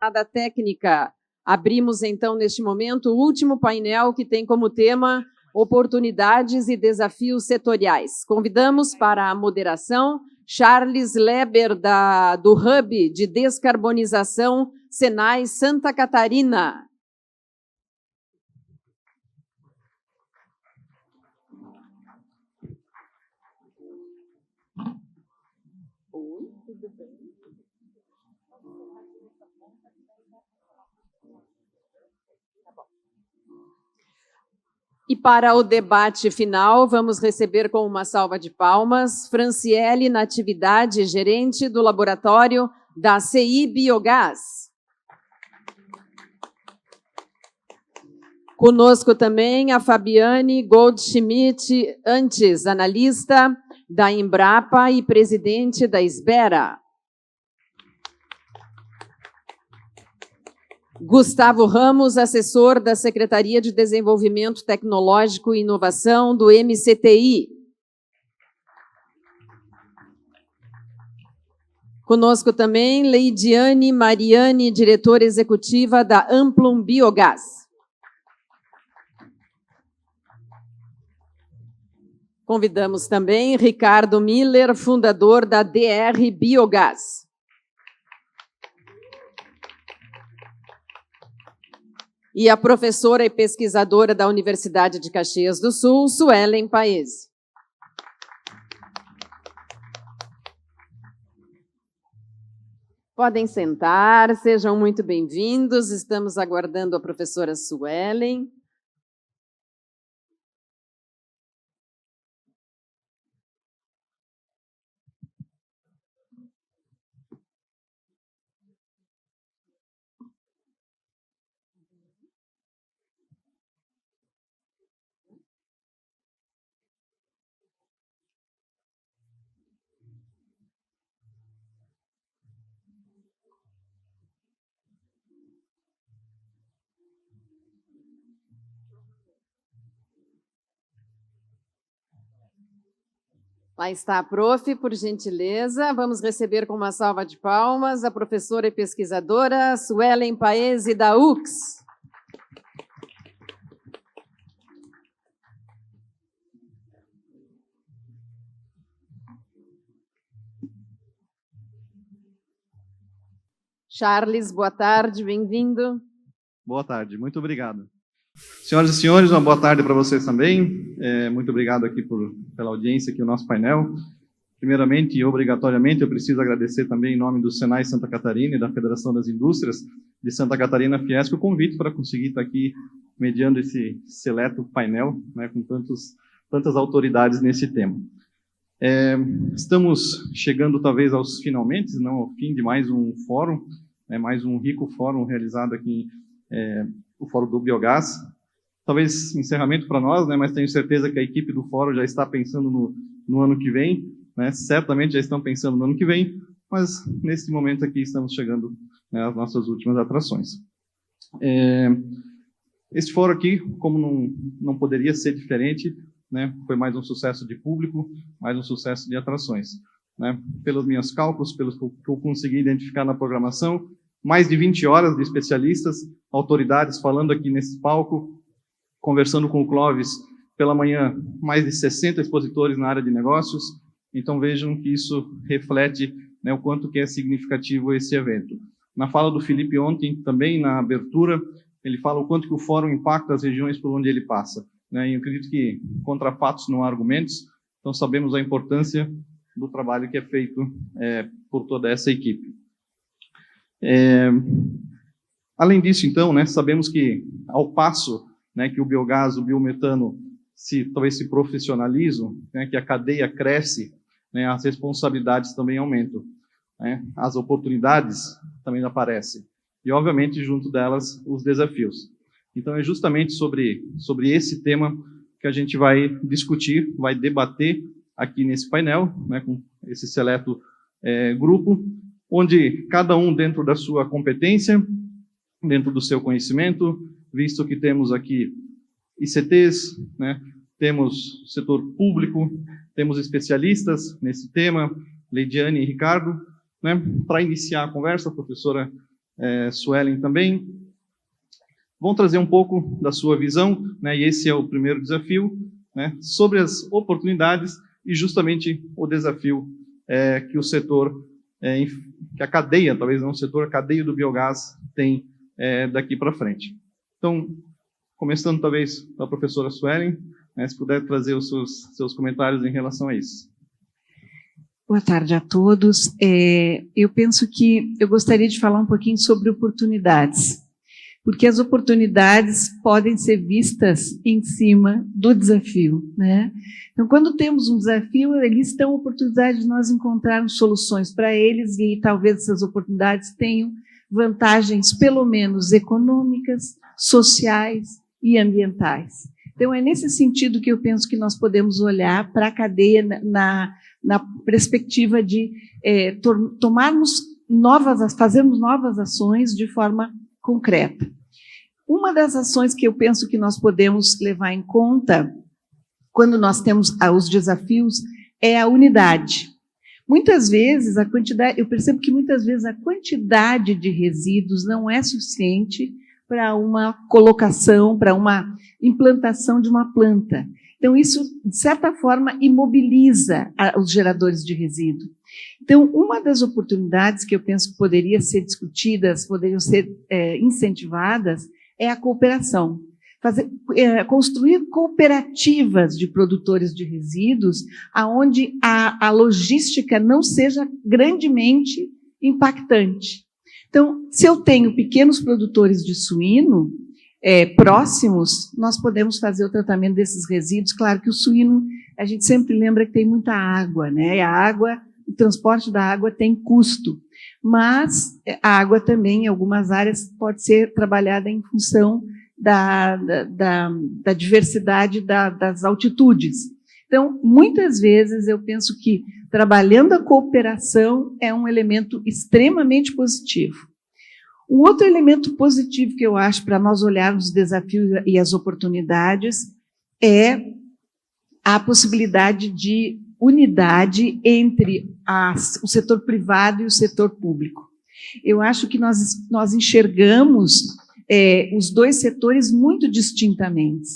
Da técnica. Abrimos, então, neste momento, o último painel que tem como tema oportunidades e desafios setoriais. Convidamos para a moderação Charles Leber, do Hub de Descarbonização Senai Santa Catarina. Oi, tudo bem? E para o debate final, vamos receber com uma salva de palmas Franciele Natividade, gerente do laboratório da CI Biogás. Conosco também a Fabiane Goldschmidt, antes analista da Embrapa e presidente da Esbera. Gustavo Ramos, assessor da Secretaria de Desenvolvimento Tecnológico e Inovação do MCTI. Conosco também Leidiane Mariane, diretora executiva da Amplum Biogás. Convidamos também Ricardo Miller, fundador da DR Biogás. E a professora e pesquisadora da Universidade de Caxias do Sul, Suelen Paese. Podem sentar, sejam muito bem-vindos. Estamos aguardando a professora Suelen. Lá está a prof, por gentileza. Vamos receber com uma salva de palmas a professora e pesquisadora Suelen Paese, da UX. Charles, boa tarde, bem-vindo. Boa tarde, muito obrigado. Senhoras e senhores, uma boa tarde para vocês também. Muito obrigado aqui pela audiência aqui no nosso painel. Primeiramente e obrigatoriamente, eu preciso agradecer também em nome do Senai Santa Catarina e da Federação das Indústrias de Santa Catarina, Fiesc, o convite para conseguir estar aqui mediando esse seleto painel, né, com tantas autoridades nesse tema. Estamos chegando talvez aos finalmente, não ao fim de mais um fórum, mais um rico fórum realizado aqui, o Fórum do Biogás. Talvez encerramento para nós, mas tenho certeza que a equipe do fórum já está pensando no ano que vem, certamente já estão pensando no ano que vem, mas nesse momento aqui estamos chegando às nossas últimas atrações. Este fórum aqui, como não poderia ser diferente, foi mais um sucesso de público, mais um sucesso de atrações. Pelos meus cálculos, pelos que eu consegui identificar na programação, mais de 20 horas de especialistas, autoridades falando aqui nesse palco, conversando com o Clóvis pela manhã, mais de 60 expositores na área de negócios. Então vejam que isso reflete o quanto que é significativo esse evento. Na fala do Felipe ontem, também na abertura, ele fala o quanto que o fórum impacta as regiões por onde ele passa. E eu acredito que contra fatos não há argumentos, então sabemos a importância do trabalho que é feito por toda essa equipe. Além disso, então, sabemos que ao passo que o biogás, o biometano, talvez se profissionalizam, que a cadeia cresce, as responsabilidades também aumentam, as oportunidades também aparecem, e, obviamente, junto delas, os desafios. Então, é justamente sobre esse tema que a gente vai discutir, vai debater aqui nesse painel, com esse seleto grupo, onde cada um dentro da sua competência, dentro do seu conhecimento, visto que temos aqui ICTs, temos setor público, temos especialistas nesse tema, Leidiane e Ricardo. Para iniciar a conversa, a professora Suelen também, vão trazer um pouco da sua visão, né, e esse é o primeiro desafio, né, sobre as oportunidades e justamente o desafio que o setor, que a cadeia, talvez não o setor, a cadeia do biogás tem daqui para frente. Então, começando talvez com a professora Suelen, né, se puder trazer os seus comentários em relação a isso. Boa tarde a todos. Eu penso que eu gostaria de falar um pouquinho sobre oportunidades, porque as oportunidades podem ser vistas em cima do desafio, né? Então, quando temos um desafio, eles estão oportunidades de nós encontrarmos soluções para eles, e talvez essas oportunidades tenham vantagens, pelo menos econômicas, sociais e ambientais. Então, é nesse sentido que eu penso que nós podemos olhar para a cadeia na perspectiva de fazermos novas ações de forma concreta. Uma das ações que eu penso que nós podemos levar em conta quando nós temos os desafios é a unidade. Muitas vezes eu percebo que muitas vezes a quantidade de resíduos não é suficiente para uma colocação, para uma implantação de uma planta. Então, isso, de certa forma, imobiliza os geradores de resíduo. Então, uma das oportunidades que eu penso que poderiam ser discutidas, poderiam ser incentivadas, é a cooperação. Construir cooperativas de produtores de resíduos, onde a logística não seja grandemente impactante. Então, se eu tenho pequenos produtores de suíno próximos, nós podemos fazer o tratamento desses resíduos. Claro que o suíno, a gente sempre lembra que tem muita água, né? E a água, o transporte da água tem custo, mas a água também, em algumas áreas, pode ser trabalhada em função da diversidade das altitudes. Então, muitas vezes, eu penso que trabalhando a cooperação é um elemento extremamente positivo. Um outro elemento positivo que eu acho para nós olharmos os desafios e as oportunidades é a possibilidade de unidade entre o setor privado e o setor público. Eu acho que nós enxergamos os dois setores muito distintamente,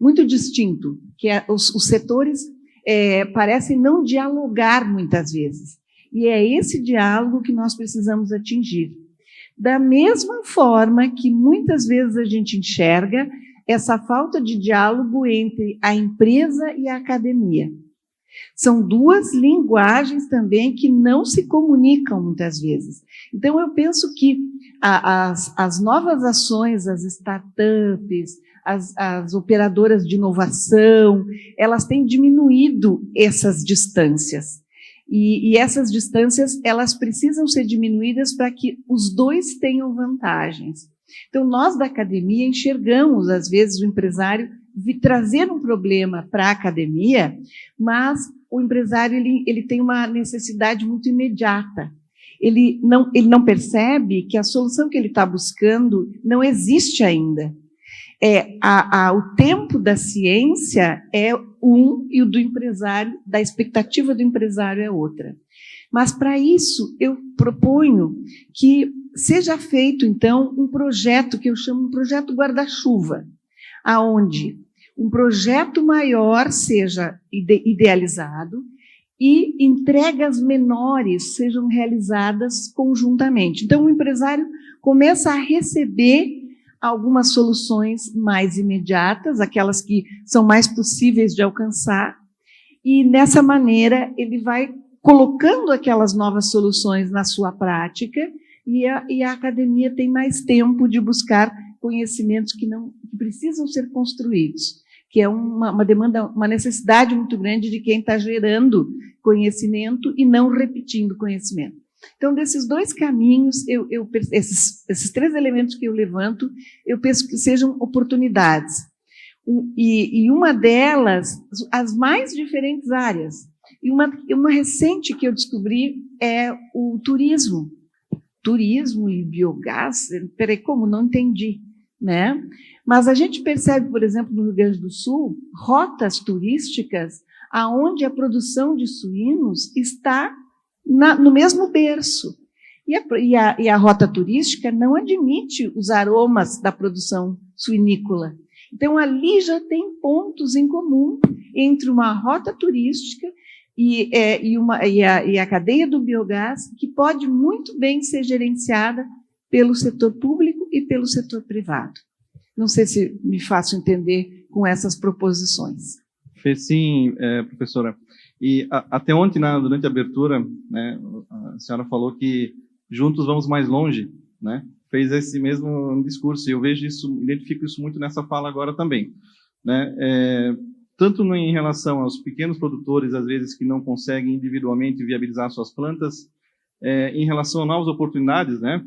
muito distinto, que os setores parecem não dialogar muitas vezes, e é esse diálogo que nós precisamos atingir. Da mesma forma que muitas vezes a gente enxerga essa falta de diálogo entre a empresa e a academia. São duas linguagens também que não se comunicam muitas vezes. Então, eu penso que as novas ações, as startups, as operadoras de inovação, elas têm diminuído essas distâncias. E essas distâncias, elas precisam ser diminuídas para que os dois tenham vantagens. Então, nós da academia enxergamos, às vezes, o empresário trazer um problema para a academia, mas o empresário ele tem uma necessidade muito imediata. Ele não percebe que a solução que ele está buscando não existe ainda. O tempo da ciência é um e o do empresário, da expectativa do empresário é outra. Mas, para isso, eu proponho que seja feito, então, um projeto que eu chamo de projeto guarda-chuva, aonde um projeto maior seja idealizado e entregas menores sejam realizadas conjuntamente. Então, o empresário começa a receber algumas soluções mais imediatas, aquelas que são mais possíveis de alcançar, e, nessa maneira, ele vai colocando aquelas novas soluções na sua prática, e a academia tem mais tempo de buscar conhecimentos que precisam ser construídos, que é uma demanda, uma necessidade muito grande de quem está gerando conhecimento e não repetindo conhecimento. Então, desses dois caminhos, esses três elementos que eu levanto, eu penso que sejam oportunidades. E uma delas, as mais diferentes áreas. E uma recente que eu descobri é o turismo. Turismo e biogás, peraí, como? Não entendi, né? Mas a gente percebe, por exemplo, no Rio Grande do Sul, rotas turísticas onde a produção de suínos está no mesmo berço. E a rota turística não admite os aromas da produção suinícola. Então, ali já tem pontos em comum entre uma rota turística e a cadeia do biogás, que pode muito bem ser gerenciada pelo setor público e pelo setor privado. Não sei se me faço entender com essas proposições. Fez sim, professora. E até ontem, durante a abertura, né, a senhora falou que juntos vamos mais longe, né? Fez esse mesmo discurso, e eu vejo isso, identifico isso muito nessa fala agora também, né? Tanto em relação aos pequenos produtores, às vezes, que não conseguem individualmente viabilizar suas plantas, em relação a novas oportunidades, né?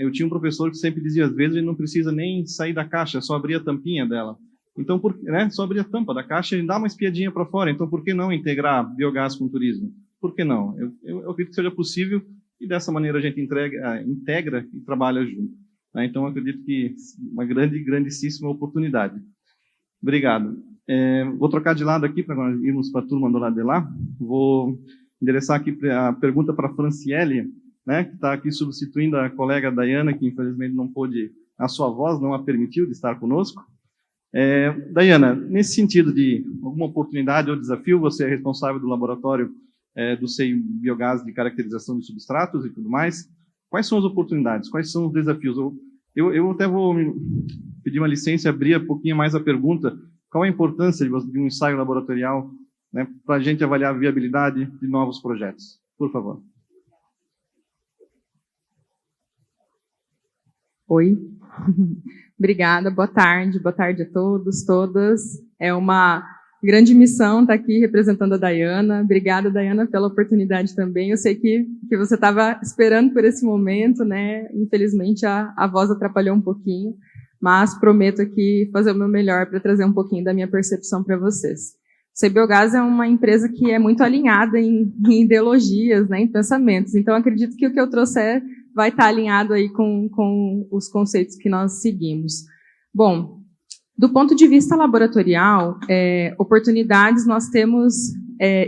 Eu tinha um professor que sempre dizia, às vezes, ele não precisa nem sair da caixa, é só abrir a tampinha dela. Então, né, só abrir a tampa da caixa e dar uma espiadinha para fora. Então, por que não integrar biogás com turismo? Por que não? Eu acredito que seja possível, e dessa maneira a gente integra e trabalha junto. Né? Então, eu acredito que uma grandíssima oportunidade. Obrigado. Vou trocar de lado aqui para nós irmos para a turma do lado de lá. Vou endereçar aqui a pergunta para a Franciele, né, que está aqui substituindo a colega Dayana, que infelizmente não pôde, a sua voz não a permitiu de estar conosco. Dayana, nesse sentido de alguma oportunidade ou desafio, você é responsável do laboratório do SEI Biogás de caracterização de substratos e tudo mais. Quais são as oportunidades? Quais são os desafios? Eu até vou pedir uma licença e abrir um pouquinho mais a pergunta. Qual a importância de um ensaio laboratorial, né, para a gente avaliar a viabilidade de novos projetos? Por favor. Oi. Obrigada, boa tarde a todos, todas. É uma grande missão estar aqui representando a Dayana. Obrigada, Dayana, pela oportunidade também. Eu sei que você estava esperando por esse momento, né? Infelizmente, a voz atrapalhou um pouquinho, mas prometo aqui fazer o meu melhor para trazer um pouquinho da minha percepção para vocês. O SEI Biogás é uma empresa que é muito alinhada em ideologias, né, em pensamentos. Então, acredito que o que eu trouxer vai estar alinhado aí com os conceitos que nós seguimos. Bom, do ponto de vista laboratorial, oportunidades nós temos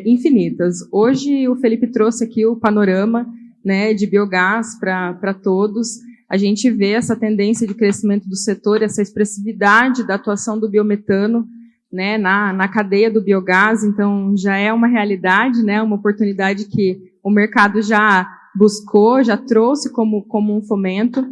infinitas. Hoje o Felipe trouxe aqui o panorama, né, de biogás para todos. A gente vê essa tendência de crescimento do setor, essa expressividade da atuação do biometano, né, na cadeia do biogás. Então já é uma realidade, né, uma oportunidade que o mercado já buscou, já trouxe como um fomento.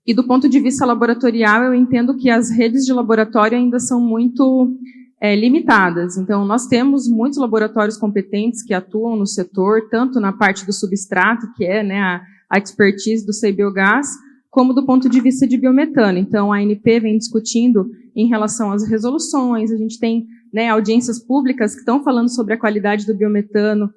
E do ponto de vista laboratorial, eu entendo que as redes de laboratório ainda são muito limitadas. Então, nós temos muitos laboratórios competentes que atuam no setor, tanto na parte do substrato, que é, né, a expertise do SEI Biogás, como do ponto de vista de biometano. Então, a ANP vem discutindo em relação às resoluções, a gente tem, né, audiências públicas que estão falando sobre a qualidade do biometano,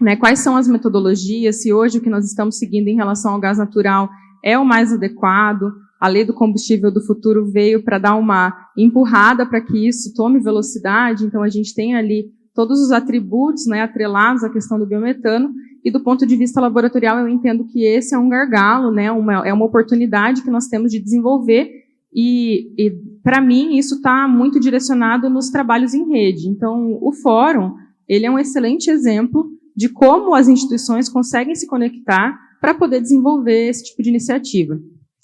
né, quais são as metodologias, se hoje o que nós estamos seguindo em relação ao gás natural é o mais adequado. A lei do combustível do futuro veio para dar uma empurrada para que isso tome velocidade, então a gente tem ali todos os atributos, né, atrelados à questão do biometano, e do ponto de vista laboratorial eu entendo que esse é um gargalo, né, é uma oportunidade que nós temos de desenvolver, e para mim isso está muito direcionado nos trabalhos em rede. Então o fórum, ele é um excelente exemplo de como as instituições conseguem se conectar para poder desenvolver esse tipo de iniciativa.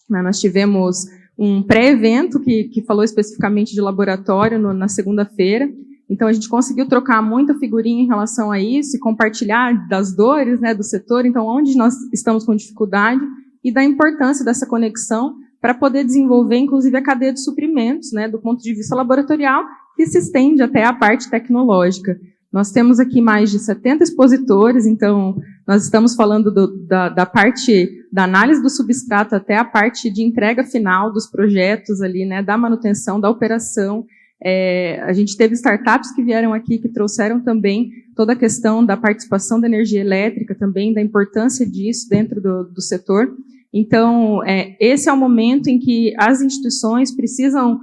Nós tivemos um pré-evento que falou especificamente de laboratório na segunda-feira, então a gente conseguiu trocar muita figurinha em relação a isso e compartilhar das dores, né, do setor, então onde nós estamos com dificuldade e da importância dessa conexão para poder desenvolver, inclusive, a cadeia de suprimentos, né, do ponto de vista laboratorial, que se estende até a parte tecnológica. Nós temos aqui mais de 70 expositores, então nós estamos falando da parte da análise do substrato até a parte de entrega final dos projetos ali, né, da manutenção, da operação. A gente teve startups que vieram aqui, que trouxeram também toda a questão da participação da energia elétrica, também da importância disso dentro do setor. Então, esse é o momento em que as instituições precisam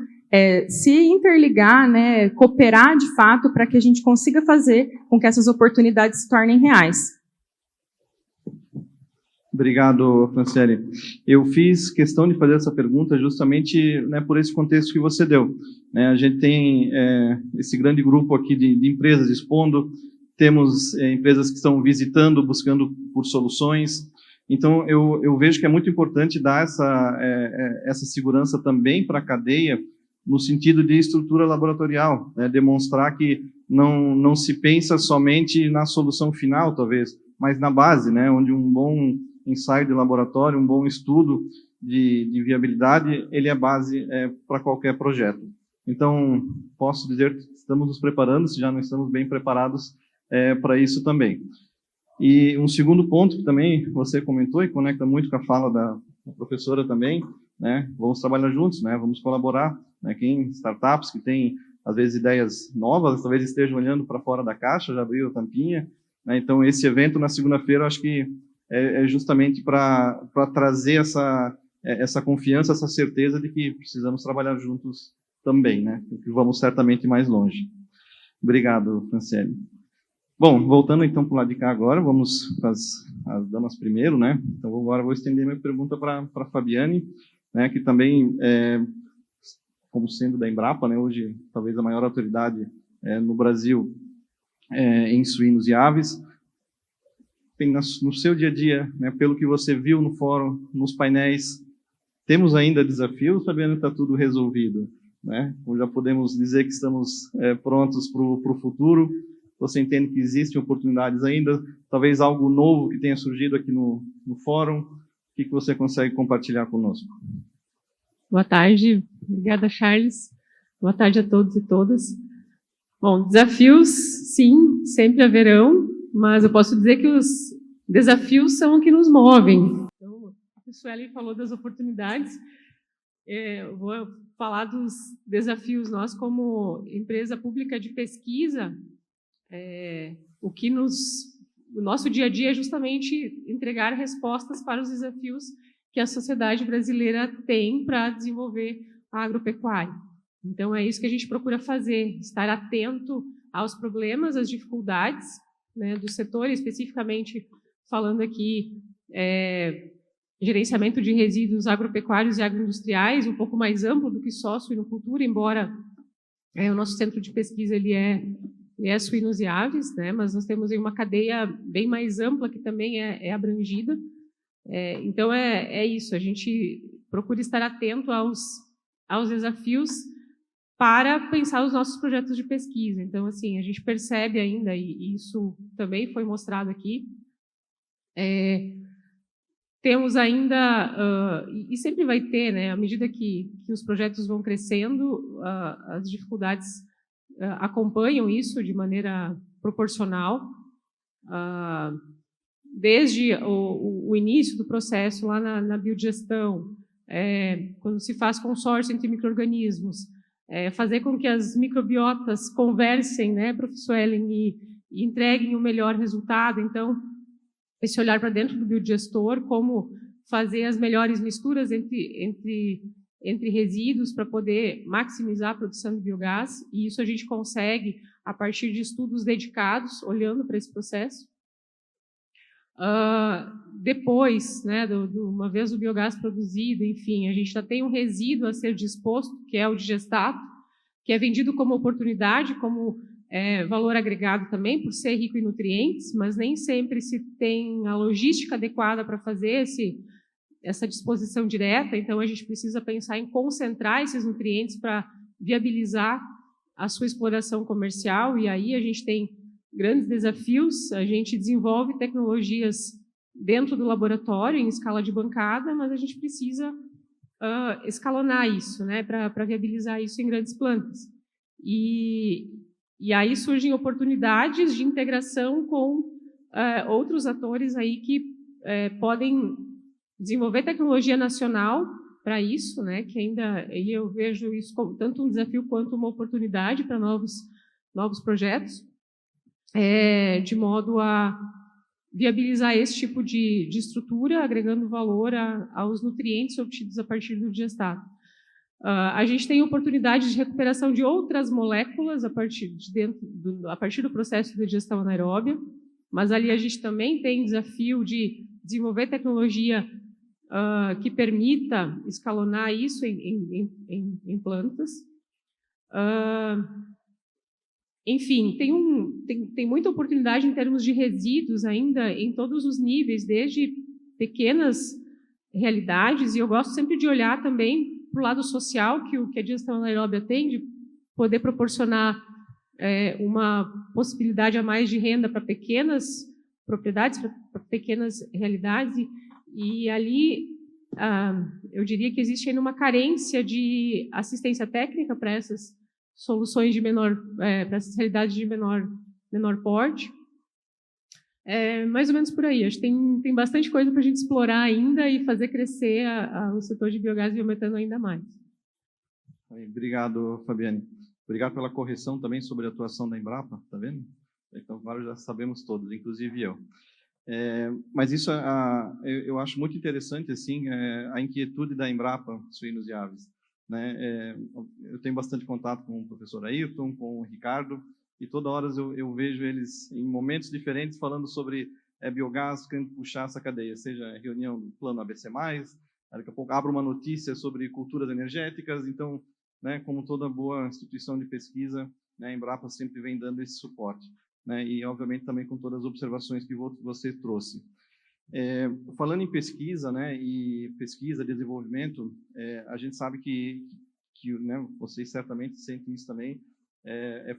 se interligar, né, cooperar de fato para que a gente consiga fazer com que essas oportunidades se tornem reais. Obrigado, Franciele. Eu fiz questão de fazer essa pergunta justamente, né, por esse contexto que você deu. Né, a gente tem esse grande grupo aqui de empresas expondo, temos empresas que estão visitando, buscando por soluções, Então, eu vejo que é muito importante dar essa segurança também para a cadeia, no sentido de estrutura laboratorial, né? Demonstrar que não se pensa somente na solução final, talvez, mas na base, né? Onde um bom ensaio de laboratório, um bom estudo de viabilidade, ele é base para qualquer projeto. Então, posso dizer que estamos nos preparando, se já não estamos bem preparados para isso também. E um segundo ponto que também você comentou e conecta muito com a fala da professora também, né? Vamos trabalhar juntos, né? Vamos colaborar, né? Quem startups que têm às vezes ideias novas, talvez estejam olhando para fora da caixa, já abriu a tampinha, né? Então esse evento na segunda-feira, eu acho que é justamente para trazer essa confiança, essa certeza de que precisamos trabalhar juntos também, né? Que vamos certamente mais longe. Obrigado, Franciele. Bom, voltando então para o lado de cá agora, vamos para as damas primeiro, né? Então agora vou estender minha pergunta para a Fabiane, né? Que também, como sendo da Embrapa, né? Hoje talvez a maior autoridade no Brasil em suínos e aves. Tem no seu dia a dia, né? Pelo que você viu no fórum, nos painéis, temos ainda desafios, Fabiane, está tudo resolvido, né? Ou já podemos dizer que estamos prontos para o futuro? Você entende que existem oportunidades ainda? Talvez algo novo que tenha surgido aqui no fórum? O que você consegue compartilhar conosco? Boa tarde. Obrigada, Charles. Boa tarde a todos e todas. Bom, desafios, sim, sempre haverão, mas eu posso dizer que os desafios são o que nos movem. Então, a Sueli falou das oportunidades. Eu vou falar dos desafios. Nós, como empresa pública de pesquisa, o nosso dia a dia é justamente entregar respostas para os desafios que a sociedade brasileira tem para desenvolver a agropecuária. Então, é isso que a gente procura fazer, estar atento aos problemas, às dificuldades, né, do setor, especificamente falando aqui gerenciamento de resíduos agropecuários e agroindustriais, um pouco mais amplo do que só suinocultura, embora o nosso centro de pesquisa ele é suínos e aves, né, mas nós temos aí uma cadeia bem mais ampla que também é abrangida. Então, é isso, a gente procura estar atento aos desafios para pensar os nossos projetos de pesquisa. Então, assim, a gente percebe ainda, e isso também foi mostrado aqui, temos ainda, e sempre vai ter, né, à medida que os projetos vão crescendo, as dificuldades acompanham isso de maneira proporcional. Desde o início do processo lá na biodigestão, quando se faz consórcio entre micro-organismos, fazer com que as microbiotas conversem, né, professor Ellen, e entreguem o melhor resultado. Então, esse olhar para dentro do biodigestor, como fazer as melhores misturas entre resíduos para poder maximizar a produção de biogás, e isso a gente consegue a partir de estudos dedicados, olhando para esse processo. Depois, né, uma vez o biogás produzido, enfim, a gente já tem um resíduo a ser disposto, que é o digestato, que é vendido como oportunidade, como valor agregado também, por ser rico em nutrientes, mas nem sempre se tem a logística adequada para fazer essa disposição direta. Então, a gente precisa pensar em concentrar esses nutrientes para viabilizar a sua exploração comercial, e aí a gente tem grandes desafios. A gente desenvolve tecnologias dentro do laboratório, em escala de bancada, mas a gente precisa escalonar isso, né, para viabilizar isso em grandes plantas. E aí surgem oportunidades de integração com outros atores aí que podem desenvolver tecnologia nacional para isso, né, que ainda eu vejo isso como tanto um desafio quanto uma oportunidade para novos projetos, de modo a viabilizar esse tipo de estrutura, agregando valor aos nutrientes obtidos a partir do digestato. A gente tem oportunidade de recuperação de outras moléculas a partir do processo de digestão anaeróbia, mas ali a gente também tem desafio de desenvolver tecnologia que permita escalonar isso em plantas. Enfim, tem muita oportunidade em termos de resíduos ainda em todos os níveis, desde pequenas realidades, e eu gosto sempre de olhar também para o lado social que a Gestão Nairobi atende, poder proporcionar uma possibilidade a mais de renda para pequenas propriedades, para pequenas realidades, e ali eu diria que existe ainda uma carência de assistência técnica para essas soluções de para essas realidades de menor porte. Mais ou menos por aí. Acho que tem bastante coisa para a gente explorar ainda e fazer crescer o setor de biogás e biometano ainda mais. Obrigado, Fabiane. Obrigado pela correção também sobre a atuação da Embrapa, tá vendo? Então, agora já sabemos todos, inclusive eu. Mas isso eu acho muito interessante, assim, a inquietude da Embrapa Suínos e Aves, né? Eu tenho bastante contato com o professor Ayrton, com o Ricardo, e toda hora eu vejo eles em momentos diferentes falando sobre biogás, querendo puxar essa cadeia, seja reunião do plano ABC+, daqui a pouco abro uma notícia sobre culturas energéticas. Então, né, como toda boa instituição de pesquisa, né, a Embrapa sempre vem dando esse suporte, né, e obviamente também com todas as observações que você trouxe. Falando em pesquisa, né, e pesquisa, desenvolvimento, a gente sabe que né, vocês certamente sentem isso também,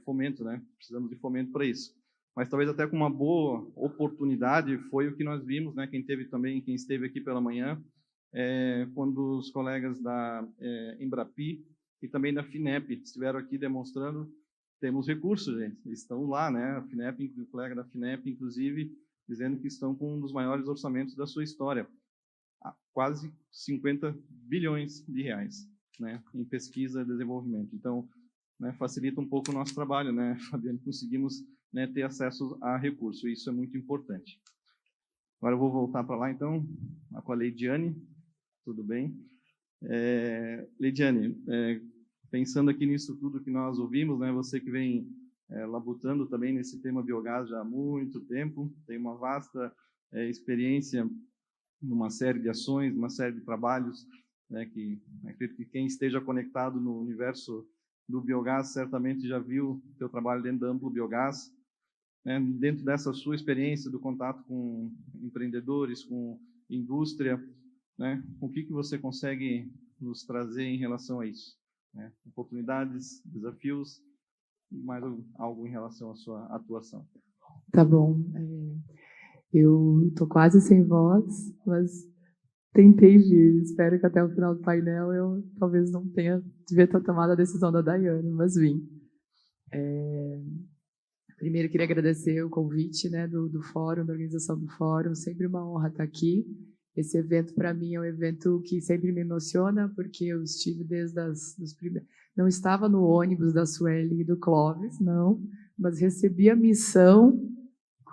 fomento, né? Precisamos de fomento para isso. Mas talvez até com uma boa oportunidade foi o que nós vimos, né? Quem esteve aqui pela manhã, quando os colegas da Embrapi e também da FINEP estiveram aqui demonstrando, temos recursos, gente. Eles estão lá, né? A FINEP, o colega da FINEP, inclusive, dizendo que estão com um dos maiores orçamentos da sua história, quase 50 bilhões de reais, né? Em pesquisa e desenvolvimento. Então, né, facilita um pouco o nosso trabalho, né, Fabiano? Conseguimos, né, ter acesso a recurso, e isso é muito importante. Agora eu vou voltar para lá, então, com a Leidiane. Tudo bem? Leidiane, pensando aqui nisso tudo que nós ouvimos, né, você que vem labutando também nesse tema biogás já há muito tempo, tem uma vasta experiência numa série de ações, uma série de trabalhos, né, que acredito que quem esteja conectado no universo do biogás certamente já viu o seu trabalho dentro da Amplo Biogás, né? Dentro dessa sua experiência do contato com empreendedores, com indústria, né? O que você consegue nos trazer em relação a isso, né? Oportunidades, desafios e mais algo em relação à sua atuação. Tá bom. Eu estou quase sem voz, mas tentei vir. Espero que até o final do painel eu talvez não devia ter tomado a decisão da Daiane, mas vim. Primeiro, queria agradecer o convite, né, do fórum, da organização do fórum. Sempre uma honra estar aqui. Esse evento, para mim, é um evento que sempre me emociona, porque eu estive desde os primeiros... Não estava no ônibus da Sueli e do Clóvis, não, mas recebi a missão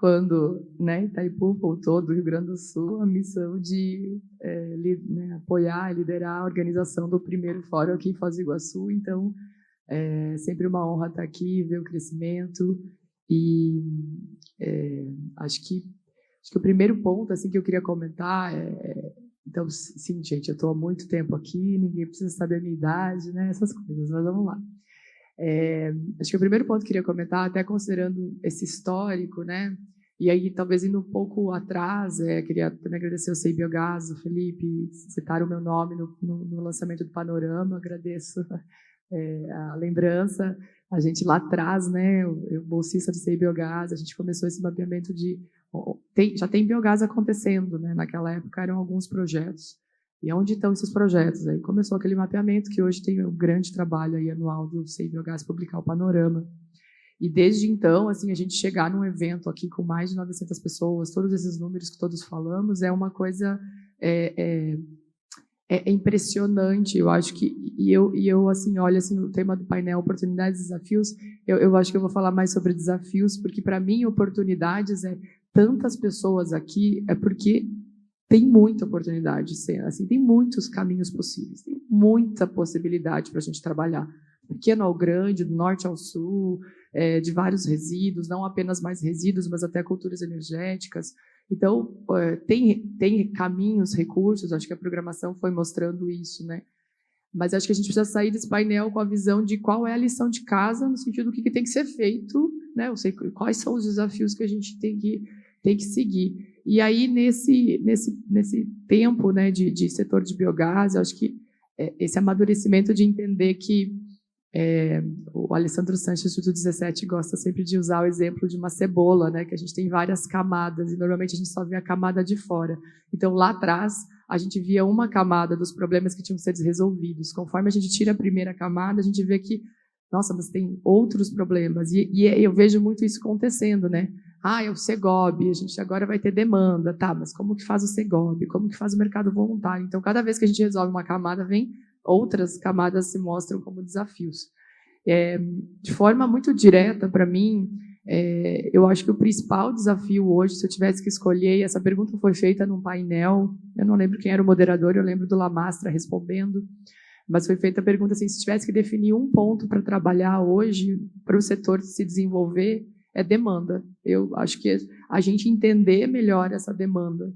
quando, né, Itaipu voltou do Rio Grande do Sul, a missão de apoiar e liderar a organização do primeiro fórum aqui em Foz do Iguaçu. Então, sempre uma honra estar aqui, ver o crescimento. E acho que o primeiro ponto assim, que eu queria comentar então, sim, gente, eu estou há muito tempo aqui, ninguém precisa saber a minha idade, né, essas coisas, mas vamos lá. Acho que o primeiro ponto que eu queria comentar, até considerando esse histórico, né, e aí talvez indo um pouco atrás, queria também agradecer ao Sei Biogás, o Felipe, citaram o meu nome no lançamento do Panorama, agradeço a lembrança. A gente lá atrás, né, eu bolsista do Sei Biogás, a gente começou esse mapeamento já tem biogás acontecendo, né? Naquela época eram alguns projetos. E onde estão esses projetos? Aí começou aquele mapeamento que hoje tem um grande trabalho aí anual do Sei Biogás publicar o Panorama. E desde então, assim, a gente chegar num evento aqui com mais de 900 pessoas, todos esses números que todos falamos, é uma coisa impressionante. Eu acho que eu assim, olho assim o tema do painel oportunidades e desafios. Eu acho que eu vou falar mais sobre desafios, porque para mim oportunidades tantas pessoas aqui porque tem muita oportunidade, assim, tem muitos caminhos possíveis, tem muita possibilidade para a gente trabalhar, pequeno ao grande, do norte ao sul, de vários resíduos, não apenas mais resíduos, mas até culturas energéticas. Então, tem caminhos, recursos, acho que a programação foi mostrando isso, né? Mas acho que a gente precisa sair desse painel com a visão de qual é a lição de casa, no sentido do que tem que ser feito, né? Eu sei quais são os desafios que a gente tem que tem que seguir. E aí, nesse tempo, né, de setor de biogás, eu acho que esse amadurecimento de entender que o Alessandro Sanches, do 17, gosta sempre de usar o exemplo de uma cebola, né, que a gente tem várias camadas, e normalmente a gente só vê a camada de fora. Então, lá atrás, a gente via uma camada dos problemas que tinham que ser resolvidos. Conforme a gente tira a primeira camada, a gente vê que, nossa, mas tem outros problemas. E eu vejo muito isso acontecendo, né? É o Segob, a gente agora vai ter demanda, tá, mas como que faz o Segob? Como que faz o mercado voluntário? Então, cada vez que a gente resolve uma camada, vem outras camadas se mostram como desafios. De forma muito direta, para mim, eu acho que o principal desafio hoje, se eu tivesse que escolher, e essa pergunta foi feita num painel, eu não lembro quem era o moderador, eu lembro do Lamastra respondendo, mas foi feita a pergunta assim, se tivesse que definir um ponto para trabalhar hoje, para o setor se desenvolver, é demanda. Eu acho que a gente entender melhor essa demanda.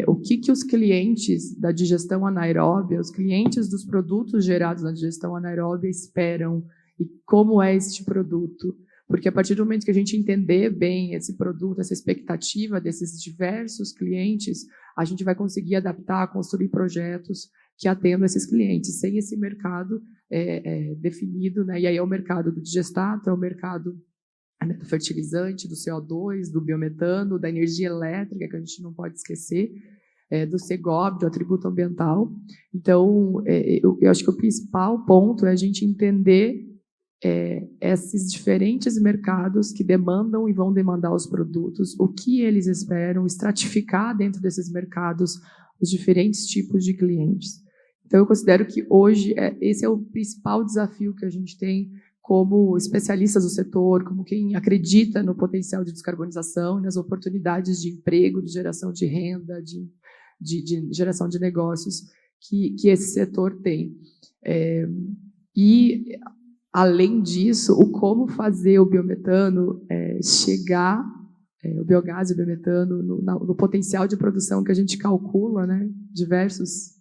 O que os clientes da digestão anaeróbia, os clientes dos produtos gerados na digestão anaeróbia esperam e como é este produto. Porque a partir do momento que a gente entender bem esse produto, essa expectativa desses diversos clientes, a gente vai conseguir adaptar, construir projetos que atendam esses clientes. Sem esse mercado definido, né? E aí é o mercado do digestato, é o mercado do fertilizante, do CO2, do biometano, da energia elétrica, que a gente não pode esquecer, do Segob, do atributo ambiental. Então, eu acho que o principal ponto é a gente entender esses diferentes mercados que demandam e vão demandar os produtos, o que eles esperam, estratificar dentro desses mercados os diferentes tipos de clientes. Então, eu considero que hoje esse é o principal desafio que a gente tem como especialistas do setor, como quem acredita no potencial de descarbonização, nas oportunidades de emprego, de geração de renda, de geração de negócios que esse setor tem. E, além disso, o como fazer o biometano chegar, o biogás e o biometano, no potencial de produção que a gente calcula, né, diversos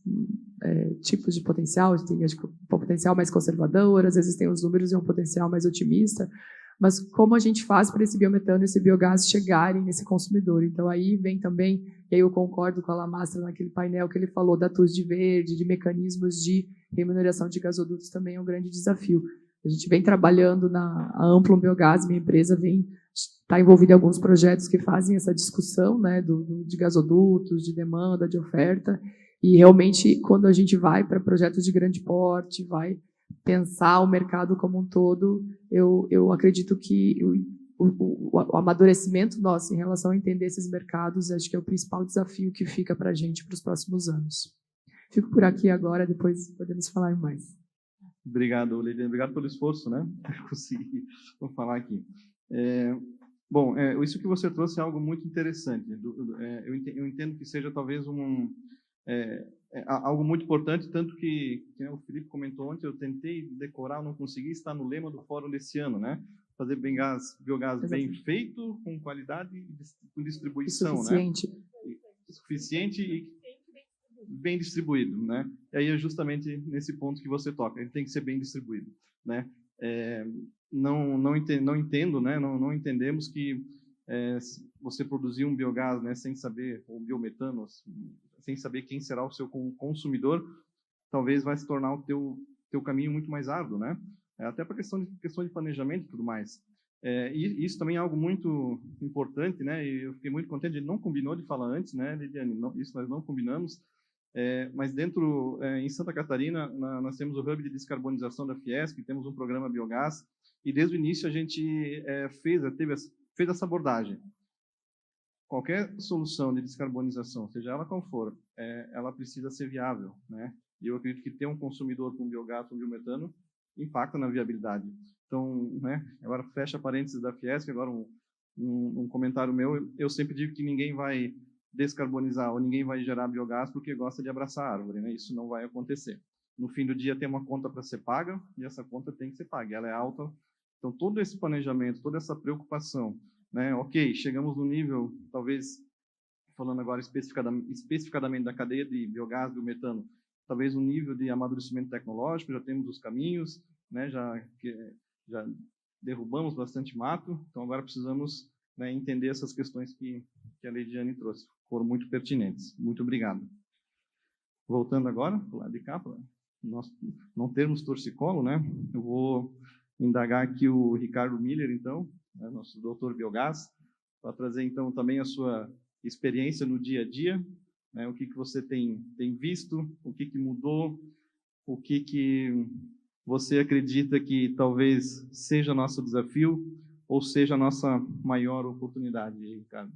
tipos de potencial, tem acho que um potencial mais conservador, às vezes tem os números e um potencial mais otimista, mas como a gente faz para esse biometano e esse biogás chegarem nesse consumidor. Então, aí vem também, e aí eu concordo com a Lamastra naquele painel que ele falou da TUSD verde, de mecanismos de remuneração de gasodutos, também é um grande desafio. A gente vem trabalhando na Amplum Biogás, minha empresa está envolvida em alguns projetos que fazem essa discussão, né, de gasodutos, de demanda, de oferta, e realmente, quando a gente vai para projetos de grande porte, vai pensar o mercado como um todo, eu acredito que o amadurecimento nosso em relação a entender esses mercados, acho que é o principal desafio que fica para a gente para os próximos anos. Fico por aqui agora, depois podemos falar mais. Obrigado, Lidiane. Obrigado pelo esforço, né? Consegui falar aqui. Bom, isso que você trouxe é algo muito interessante. Eu entendo que seja talvez algo muito importante, tanto que o Felipe comentou ontem, eu tentei decorar, não consegui, está no lema do fórum desse ano, né? Fazer biogás bem feito, com qualidade e com distribuição, suficiente. né? Suficiente e bem distribuído, né? E aí é justamente nesse ponto que você toca, ele tem que ser bem distribuído, né? Não entendo, né? Não entendemos que você produzir um biogás, né, sem saber, ou biometano, sem saber quem será o seu consumidor, talvez vai se tornar o teu caminho muito mais árduo, né? Até para questão de planejamento e tudo mais. E isso também é algo muito importante, né? E eu fiquei muito contente, a gente não combinou de falar antes, né, Lidiane? Isso nós não combinamos. Mas em Santa Catarina, nós temos o Hub de Descarbonização da Fiesc, temos um programa Biogás, e desde o início a gente fez essa abordagem. Qualquer solução de descarbonização, seja ela qual for, ela precisa ser viável, né? E eu acredito que ter um consumidor com biogás ou biometano impacta na viabilidade. Então, né, agora fecha parênteses da Fiesc, agora um comentário meu, eu sempre digo que ninguém vai descarbonizar ou ninguém vai gerar biogás porque gosta de abraçar a árvore, né? Isso não vai acontecer. No fim do dia tem uma conta para ser paga e essa conta tem que ser paga, ela é alta. Então, todo esse planejamento, toda essa preocupação, né? Ok, chegamos no nível, talvez, falando agora especificadamente da cadeia de biogás, biometano, talvez um nível de amadurecimento tecnológico, já temos os caminhos, né? Já derrubamos bastante mato, então agora precisamos, né, entender essas questões que a Leidiane trouxe. Foram muito pertinentes. Muito obrigado. Voltando agora, para o lado de cá, para nós não termos torcicolo, né, eu vou indagar aqui o Ricardo Miller, então, né, nosso doutor Biogás, para trazer, então, também a sua experiência no dia a dia, né, o que você tem visto, o que mudou, o que você acredita que talvez seja nosso desafio ou seja a nossa maior oportunidade, Ricardo.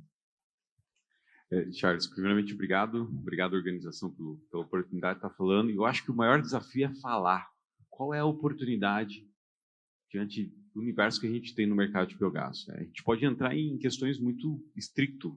Charles, primeiramente, obrigado à organização pela oportunidade de estar falando. Eu acho que o maior desafio é falar. Qual é a oportunidade diante do universo que a gente tem no mercado de biogás? A gente pode entrar em questões muito estrictas,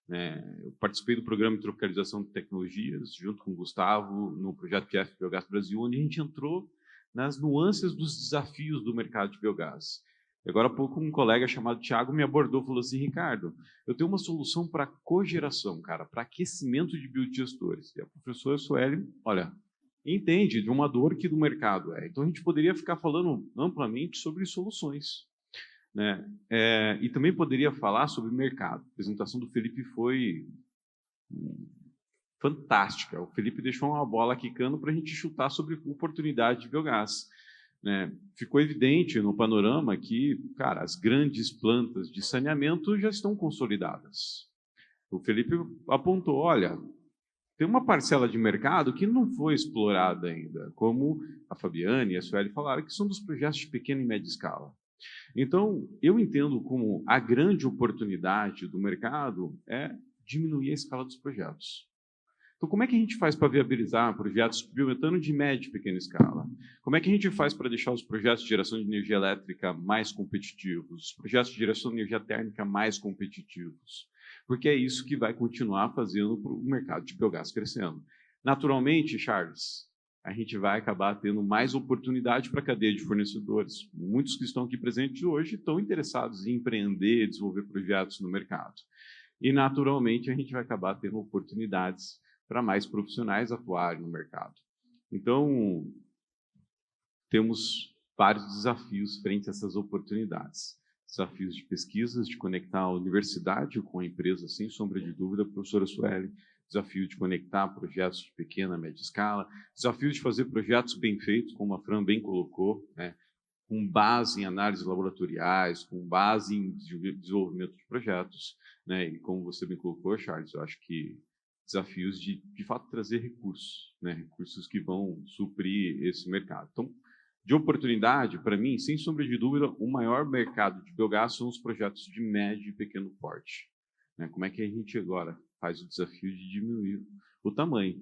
né? Eu participei do programa de tropicalização de tecnologias, junto com o Gustavo, no projeto PF Biogás Brasil, onde a gente entrou nas nuances dos desafios do mercado de biogás. Agora há pouco um colega chamado Thiago me abordou e falou assim: Ricardo, eu tenho uma solução para cogeração, cara, para aquecimento de biodigestores. E a professora Sueli, olha, entende de uma dor que do mercado é. Então a gente poderia ficar falando amplamente sobre soluções, né? E também poderia falar sobre mercado. A apresentação do Felipe foi fantástica. O Felipe deixou uma bola quicando para a gente chutar sobre oportunidade de biogás, né? Ficou evidente no panorama que, cara, as grandes plantas de saneamento já estão consolidadas. O Felipe apontou, olha, tem uma parcela de mercado que não foi explorada ainda, como a Fabiane e a Sueli falaram, que são dos projetos de pequena e média escala. Então, eu entendo como a grande oportunidade do mercado é diminuir a escala dos projetos. Então, como é que a gente faz para viabilizar projetos de biometano de média e pequena escala? Como é que a gente faz para deixar os projetos de geração de energia elétrica mais competitivos, os projetos de geração de energia térmica mais competitivos? Porque é isso que vai continuar fazendo o mercado de biogás crescendo. Naturalmente, Charles, a gente vai acabar tendo mais oportunidade para a cadeia de fornecedores. Muitos que estão aqui presentes hoje estão interessados em empreender, desenvolver projetos no mercado. E, naturalmente, a gente vai acabar tendo oportunidades para mais profissionais atuarem no mercado. Então, temos vários desafios frente a essas oportunidades. Desafios de pesquisas, de conectar a universidade com a empresa, sem sombra de dúvida, professora Sueli. Desafio de conectar projetos de pequena, média escala. Desafio de fazer projetos bem feitos, como a Fran bem colocou, né? Com base em análises laboratoriais, com base em desenvolvimento de projetos, né? E como você bem colocou, Charles, eu acho que desafios de fato, trazer recursos, né? Recursos que vão suprir esse mercado. Então, de oportunidade, para mim, sem sombra de dúvida, o maior mercado de biogás são os projetos de médio e pequeno porte, né? Como é que a gente agora faz o desafio de diminuir o tamanho?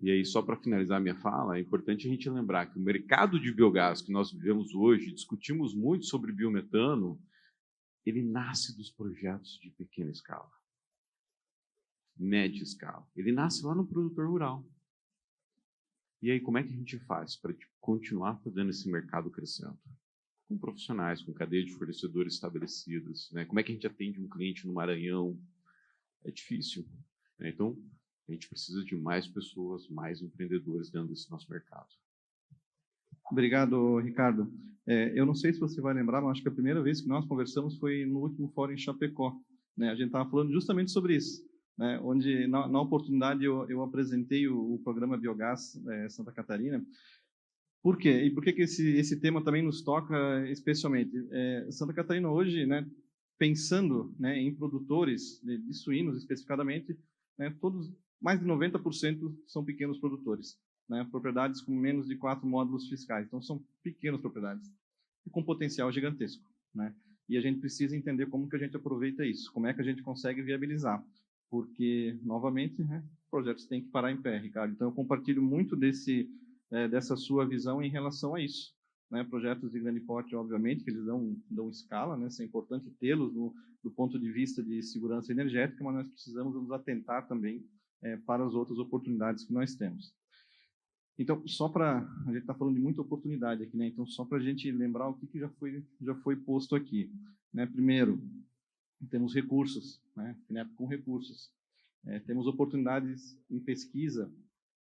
E aí, só para finalizar a minha fala, é importante a gente lembrar que o mercado de biogás que nós vivemos hoje, discutimos muito sobre biometano, ele nasce dos projetos de pequena escala, média escala. Ele nasce lá no produtor rural. E aí, como é que a gente faz para continuar fazendo esse mercado crescendo? Com profissionais, com cadeia de fornecedores estabelecidas, né? Como é que a gente atende um cliente no Maranhão? É difícil, né? Então, a gente precisa de mais pessoas, mais empreendedores dentro desse nosso mercado. Obrigado, Ricardo. Eu não sei se você vai lembrar, mas acho que a primeira vez que nós conversamos foi no último fórum em Chapecó, né? A gente estava falando justamente sobre isso, né? Onde, na oportunidade, eu apresentei o programa Biogás Santa Catarina. Por quê? E por que esse tema também nos toca especialmente? Santa Catarina hoje, né, pensando, né, em produtores de suínos especificadamente, né, mais de 90% são pequenos produtores, né, propriedades com menos de 4 módulos fiscais. Então, são pequenas propriedades e com potencial gigantesco, né? E a gente precisa entender como que a gente aproveita isso, como é que a gente consegue viabilizar. Porque, novamente, né, projetos têm que parar em pé, Ricardo. Então, eu compartilho muito dessa sua visão em relação a isso, né? Projetos de grande porte, obviamente, que eles dão escala, né? Isso é importante tê-los do ponto de vista de segurança energética, mas nós precisamos nos atentar também para as outras oportunidades que nós temos. Então, a gente está falando de muita oportunidade aqui, né? Então, só para a gente lembrar o que já foi posto aqui, né? Primeiro, temos recursos, né? FINEP com recursos. Temos oportunidades em pesquisa,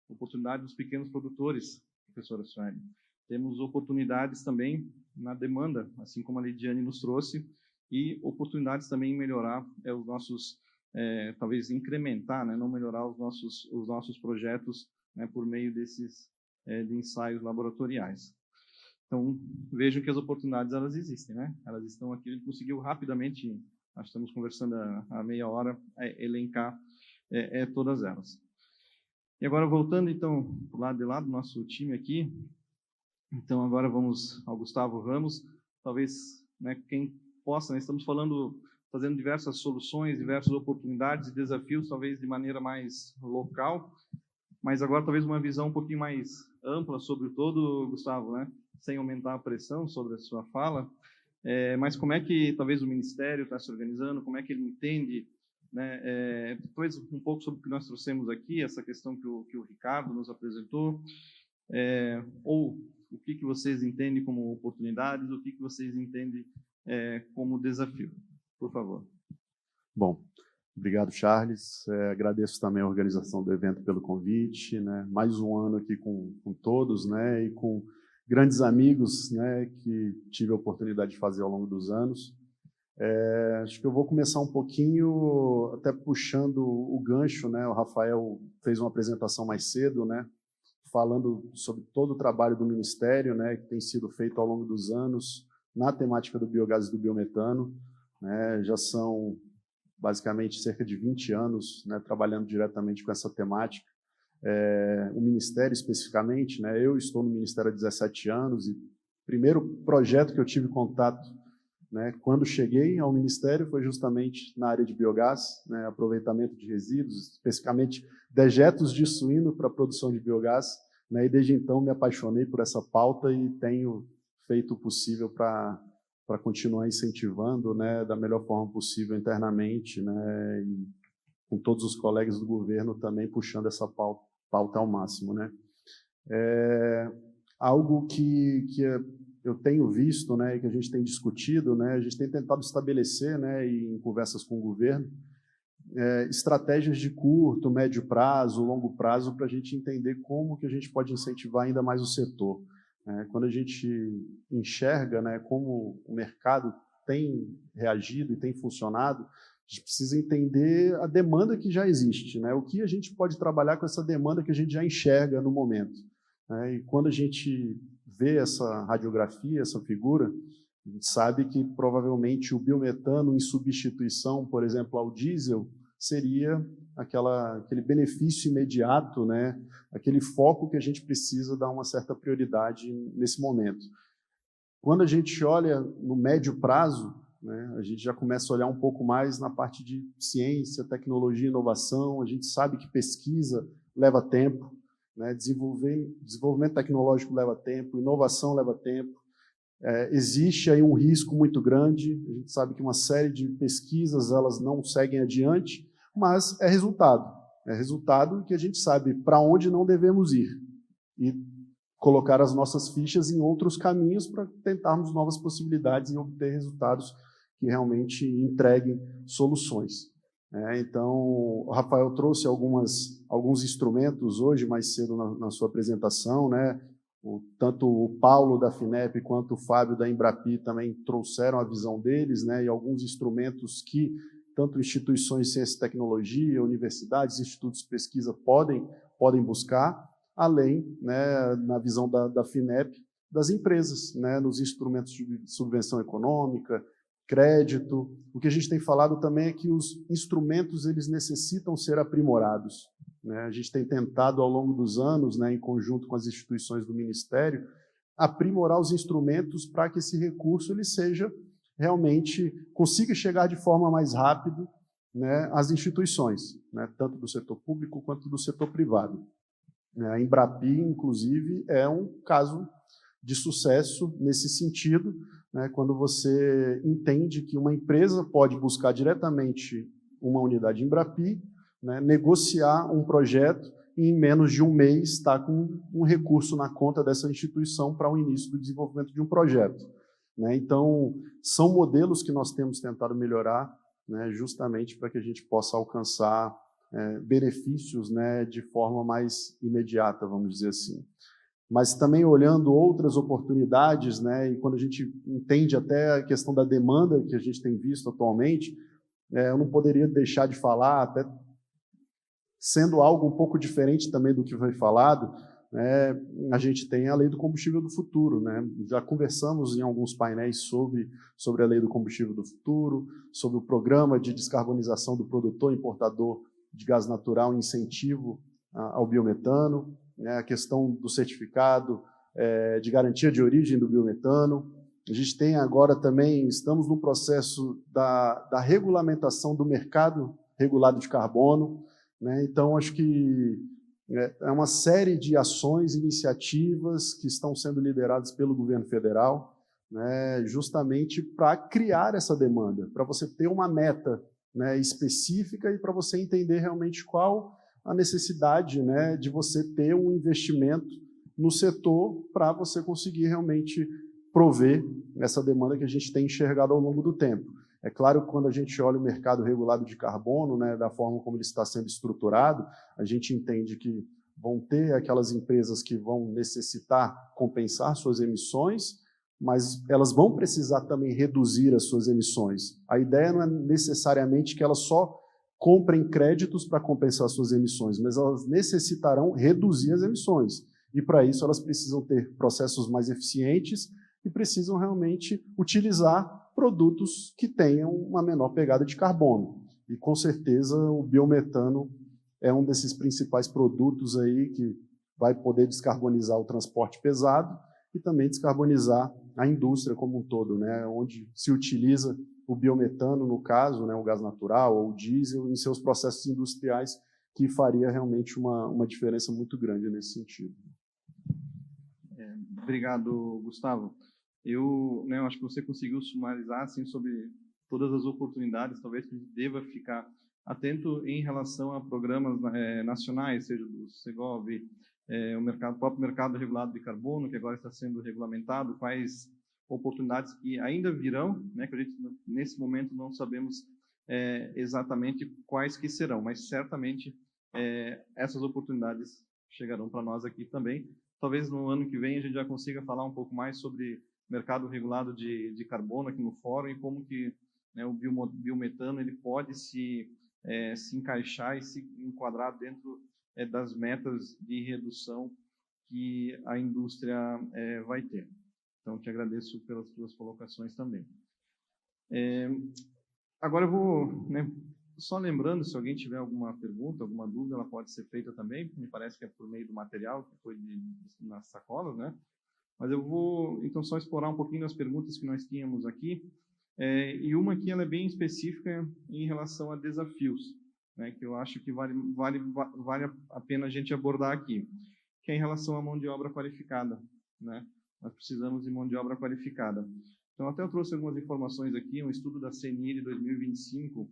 oportunidades dos pequenos produtores, professora Sueli. Temos oportunidades também na demanda, assim como a Leidiane nos trouxe, e oportunidades também em melhorar os nossos, talvez incrementar, né, não melhorar os nossos projetos, né, por meio desses de ensaios laboratoriais. Então, vejam que as oportunidades, elas existem, né? Elas estão aqui, a gente conseguiu rapidamente, nós estamos conversando há meia hora, elencar todas elas. E agora, voltando, então, para o lado de lá do nosso time aqui, então, agora vamos ao Gustavo Ramos, talvez, né, quem possa, né, estamos fazendo diversas soluções, diversas oportunidades e desafios, talvez de maneira mais local, mas agora talvez uma visão um pouquinho mais ampla sobre o todo, Gustavo, né? Sem aumentar a pressão sobre a sua fala, mas como é que talvez o Ministério está se organizando, como é que ele entende, né? Depois um pouco sobre o que nós trouxemos aqui, essa questão que o Ricardo nos apresentou, ou o que vocês entendem como oportunidades, o que vocês entendem como desafio. Por favor. Bom, obrigado, Charles. Agradeço também a organização do evento pelo convite, né? Mais um ano aqui com todos, né? E com grandes amigos, né? Que tive a oportunidade de fazer ao longo dos anos. Acho que eu vou começar um pouquinho, até puxando o gancho, né? O Rafael fez uma apresentação mais cedo, né? Falando sobre todo o trabalho do Ministério, né? Que tem sido feito ao longo dos anos na temática do biogás e do biometano, né? Já são basicamente cerca de 20 anos, né, trabalhando diretamente com essa temática. O Ministério especificamente, né, eu estou no Ministério há 17 anos e o primeiro projeto que eu tive contato, né, quando cheguei ao Ministério foi justamente na área de biogás, né, aproveitamento de resíduos, especificamente dejetos de suíno para a produção de biogás, né, e desde então me apaixonei por essa pauta e tenho feito o possível para continuar incentivando, né, da melhor forma possível internamente, né, e com todos os colegas do governo também puxando essa pauta ao máximo, né. Algo que eu tenho visto, né, e que a gente tem discutido, né, a gente tem tentado estabelecer, né, em conversas com o governo, estratégias de curto, médio prazo, longo prazo, para a gente entender como que a gente pode incentivar ainda mais o setor. Quando a gente enxerga, né, como o mercado tem reagido e tem funcionado, a gente precisa entender a demanda que já existe, né, o que a gente pode trabalhar com essa demanda que a gente já enxerga no momento. E quando a gente vê essa radiografia, essa figura, a gente sabe que provavelmente o biometano em substituição, por exemplo, ao diesel, seria aquele benefício imediato, né, aquele foco que a gente precisa dar uma certa prioridade nesse momento. Quando a gente olha no médio prazo, né, a gente já começa a olhar um pouco mais na parte de ciência, tecnologia, inovação. A gente sabe que pesquisa leva tempo, né, desenvolvimento tecnológico leva tempo, inovação leva tempo. Existe aí um risco muito grande. A gente sabe que uma série de pesquisas elas não seguem adiante, mas é resultado que a gente sabe para onde não devemos ir e colocar as nossas fichas em outros caminhos para tentarmos novas possibilidades e obter resultados que realmente entreguem soluções. Então, o Rafael trouxe alguns instrumentos hoje, mais cedo na sua apresentação, né? Tanto o Paulo da FINEP quanto o Fábio da Embrapi também trouxeram a visão deles, né? E alguns instrumentos que tanto instituições de ciência e tecnologia, universidades, institutos de pesquisa podem buscar, além, né, na visão da FINEP, das empresas, né, nos instrumentos de subvenção econômica, crédito. O que a gente tem falado também é que os instrumentos eles necessitam ser aprimorados, né? A gente tem tentado ao longo dos anos, né, em conjunto com as instituições do Ministério, aprimorar os instrumentos para que esse recurso ele seja realmente consiga chegar de forma mais rápida, né, às instituições, né, tanto do setor público quanto do setor privado. A Embrapi, inclusive, é um caso de sucesso nesse sentido, né, quando você entende que uma empresa pode buscar diretamente uma unidade Embrapi, né, negociar um projeto e em menos de um mês estar com um recurso na conta dessa instituição para o início do desenvolvimento de um projeto. Então, são modelos que nós temos tentado melhorar, né, justamente para que a gente possa alcançar benefícios, né, de forma mais imediata, vamos dizer assim. mas também olhando outras oportunidades, né, e quando a gente entende até a questão da demanda que a gente tem visto atualmente, eu não poderia deixar de falar, até sendo algo um pouco diferente também do que foi falado, né, a gente tem a lei do combustível do futuro, né? Já conversamos em alguns painéis sobre a lei do combustível do futuro, sobre o programa de descarbonização do produtor importador de gás natural, incentivo ao biometano, né, a questão do certificado de garantia de origem do biometano. A gente tem agora também, estamos no processo da regulamentação do mercado regulado de carbono, né? Então, acho que é uma série de ações, iniciativas que estão sendo lideradas pelo governo federal, né, justamente para criar essa demanda, para você ter uma meta, né, específica e para você entender realmente qual a necessidade, né, de você ter um investimento no setor para você conseguir realmente prover essa demanda que a gente tem enxergado ao longo do tempo. É claro que quando a gente olha o mercado regulado de carbono, né, da forma como ele está sendo estruturado, a gente entende que vão ter aquelas empresas que vão necessitar compensar suas emissões, mas elas vão precisar também reduzir as suas emissões. A ideia não é necessariamente que elas só comprem créditos para compensar suas emissões, mas elas necessitarão reduzir as emissões. E para isso elas precisam ter processos mais eficientes e precisam realmente utilizar produtos que tenham uma menor pegada de carbono. E, com certeza, o biometano é um desses principais produtos aí que vai poder descarbonizar o transporte pesado e também descarbonizar a indústria como um todo, né, onde se utiliza o biometano, no caso, né, o gás natural ou o diesel, em seus processos industriais, que faria realmente uma diferença muito grande nesse sentido. Obrigado, Gustavo. Eu acho que você conseguiu sumarizar assim, sobre todas as oportunidades, talvez que a gente deva ficar atento em relação a programas nacionais, seja do Segov, o próprio mercado regulado de carbono, que agora está sendo regulamentado, quais oportunidades que ainda virão, né, que a gente, nesse momento, não sabemos exatamente quais que serão, mas certamente essas oportunidades chegarão para nós aqui também. Talvez no ano que vem a gente já consiga falar um pouco mais sobre mercado regulado de carbono aqui no fórum e como que, né, o biometano ele pode se encaixar e se enquadrar dentro das metas de redução que a indústria vai ter. Então, te agradeço pelas suas colocações também. Agora eu vou, né, só lembrando, se alguém tiver alguma pergunta, alguma dúvida, ela pode ser feita também, me parece que é por meio do material que foi nas sacolas, né? Mas eu vou, então, só explorar um pouquinho as perguntas que nós tínhamos aqui, e uma aqui ela é bem específica em relação a desafios, né, que eu acho que vale a pena a gente abordar aqui, que é em relação à mão de obra qualificada, né? Nós precisamos de mão de obra qualificada. Então, até eu trouxe algumas informações aqui, um estudo da CNI de 2025,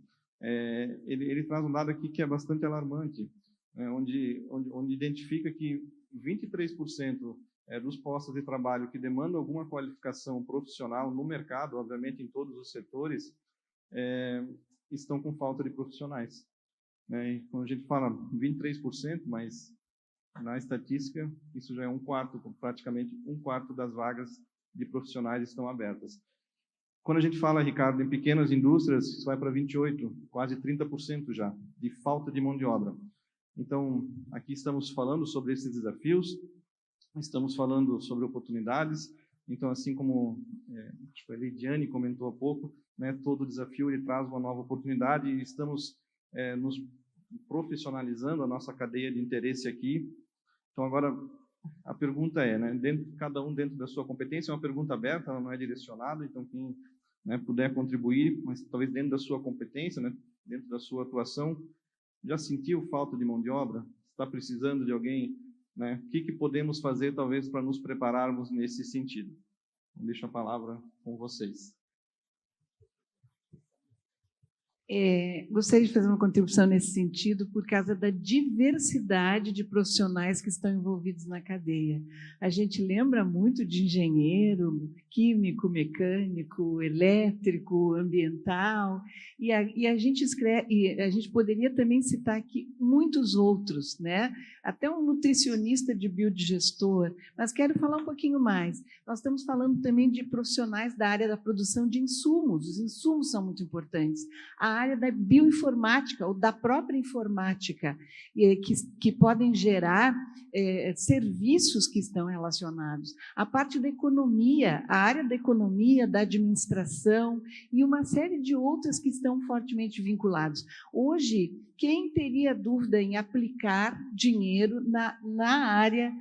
ele traz um dado aqui que é bastante alarmante, né, onde identifica que 23% dos postos de trabalho que demandam alguma qualificação profissional no mercado, obviamente em todos os setores, estão com falta de profissionais. Né? E quando a gente fala 23%, mas na estatística isso já é praticamente um quarto das vagas de profissionais estão abertas. Quando a gente fala, Ricardo, em pequenas indústrias, isso vai para 28%, quase 30% já, de falta de mão de obra. Então, aqui estamos falando sobre esses desafios, estamos falando sobre oportunidades. Então, assim como a Lidiane comentou há pouco, né, todo desafio ele traz uma nova oportunidade e estamos nos profissionalizando a nossa cadeia de interesse aqui. Então, agora, a pergunta né, cada um dentro da sua competência, é uma pergunta aberta, ela não é direcionada, então quem, né, puder contribuir, mas talvez dentro da sua competência, né, dentro da sua atuação, já sentiu falta de mão de obra? Está precisando de alguém? Né? O que podemos fazer, talvez, para nos prepararmos nesse sentido? Deixo a palavra com vocês. Gostaria de fazer uma contribuição nesse sentido por causa da diversidade de profissionais que estão envolvidos na cadeia. A gente lembra muito de engenheiro, químico, mecânico, elétrico, ambiental, e a gente poderia também citar aqui muitos outros, né? Até um nutricionista de biodigestor, mas quero falar um pouquinho mais. Nós estamos falando também de profissionais da área da produção de insumos. Os insumos são muito importantes. A área da bioinformática ou da própria informática, que podem gerar serviços que estão relacionados. A parte da economia, a área da economia, da administração e uma série de outras que estão fortemente vinculados. Hoje, quem teria dúvida em aplicar dinheiro na área